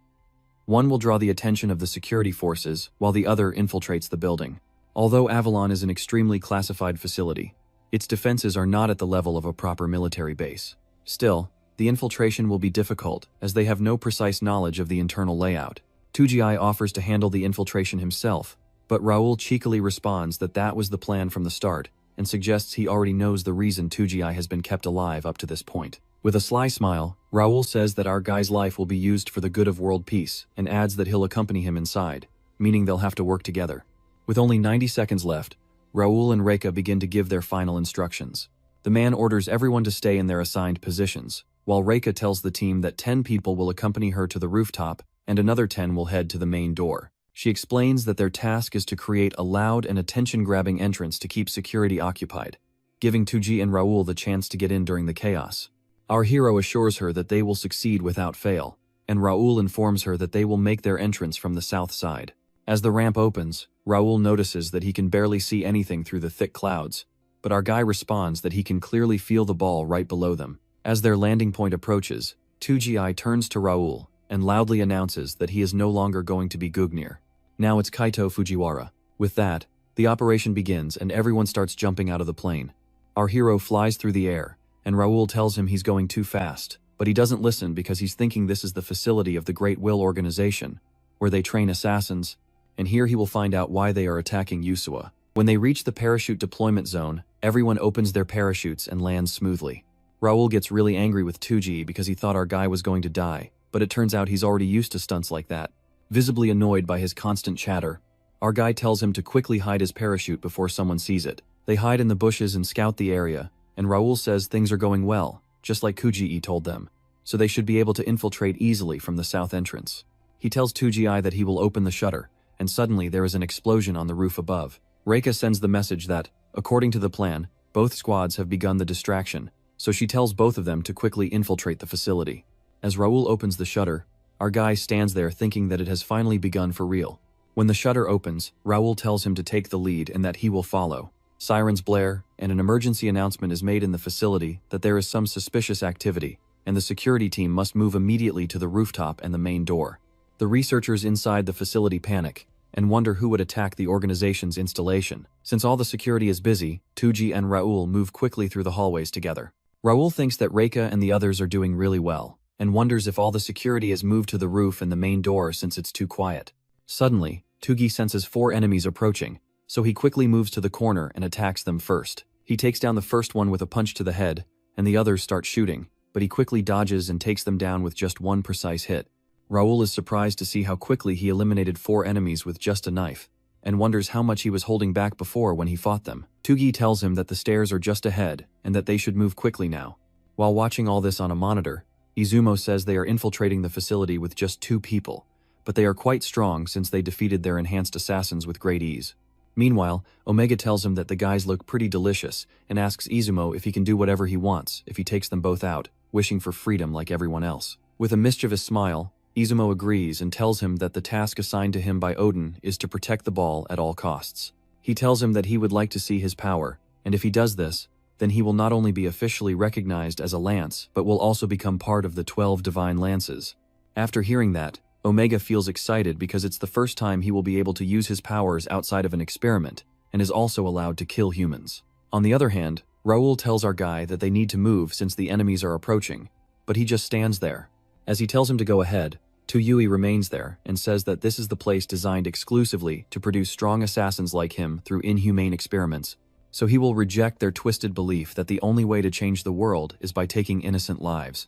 One will draw the attention of the security forces, while the other infiltrates the building. Although Avalon is an extremely classified facility, its defenses are not at the level of a proper military base. Still, the infiltration will be difficult, as they have no precise knowledge of the internal layout. Tujii offers to handle the infiltration himself, but Raoul cheekily responds that that was the plan from the start, and suggests he already knows the reason Tujii has been kept alive up to this point. With a sly smile, Raoul says that our guy's life will be used for the good of world peace, and adds that he'll accompany him inside, meaning they'll have to work together. With only 90 seconds left, Raoul and Reika begin to give their final instructions. The man orders everyone to stay in their assigned positions, while Reika tells the team that 10 people will accompany her to the rooftop and another 10 will head to the main door. She explains that their task is to create a loud and attention-grabbing entrance to keep security occupied, giving Tuji and Raoul the chance to get in during the chaos. Our hero assures her that they will succeed without fail, and Raoul informs her that they will make their entrance from the south side. As the ramp opens, Raoul notices that he can barely see anything through the thick clouds, but our guy responds that he can clearly feel the ball right below them. As their landing point approaches, Tujii turns to Raoul and loudly announces that he is no longer going to be Gugnir. Now it's Kaito Fujiwara. With that, the operation begins and everyone starts jumping out of the plane. Our hero flies through the air, and Raoul tells him he's going too fast, but he doesn't listen because he's thinking this is the facility of the Great Will organization, where they train assassins, and here he will find out why they are attacking Yusua. When they reach the parachute deployment zone, everyone opens their parachutes and lands smoothly. Raoul gets really angry with Tuji because he thought our guy was going to die, but it turns out he's already used to stunts like that. Visibly annoyed by his constant chatter, our guy tells him to quickly hide his parachute before someone sees it. They hide in the bushes and scout the area, and Raoul says things are going well, just like Kujii told them, so they should be able to infiltrate easily from the south entrance. He tells Tujii that he will open the shutter, and suddenly there is an explosion on the roof above. Reika sends the message that, according to the plan, both squads have begun the distraction, so she tells both of them to quickly infiltrate the facility. As Raoul opens the shutter, our guy stands there thinking that it has finally begun for real. When the shutter opens, Raoul tells him to take the lead and that he will follow. Sirens blare, and an emergency announcement is made in the facility that there is some suspicious activity, and the security team must move immediately to the rooftop and the main door. The researchers inside the facility panic, and wonder who would attack the organization's installation. Since all the security is busy, Tuji and Raoul move quickly through the hallways together. Raoul thinks that Reika and the others are doing really well, and wonders if all the security has moved to the roof and the main door since it's too quiet. Suddenly, Tugi senses 4 enemies approaching, so he quickly moves to the corner and attacks them first. He takes down the first one with a punch to the head, and the others start shooting, but he quickly dodges and takes them down with just one precise hit. Raoul is surprised to see how quickly he eliminated 4 enemies with just a knife, and wonders how much he was holding back before when he fought them. Tugi tells him that the stairs are just ahead, and that they should move quickly now. While watching all this on a monitor, Izumo says they are infiltrating the facility with just 2 people, but they are quite strong since they defeated their enhanced assassins with great ease. Meanwhile, Omega tells him that the guys look pretty delicious, and asks Izumo if he can do whatever he wants if he takes them both out, wishing for freedom like everyone else. With a mischievous smile, Izumo agrees and tells him that the task assigned to him by Odin is to protect the ball at all costs. He tells him that he would like to see his power, and if he does this, then he will not only be officially recognized as a lance, but will also become part of the 12 divine lances. After hearing that, Omega feels excited because it's the first time he will be able to use his powers outside of an experiment, and is also allowed to kill humans. On the other hand, Raoul tells our guy that they need to move since the enemies are approaching, but he just stands there. As he tells him to go ahead, Tuyui remains there and says that this is the place designed exclusively to produce strong assassins like him through inhumane experiments, so he will reject their twisted belief that the only way to change the world is by taking innocent lives.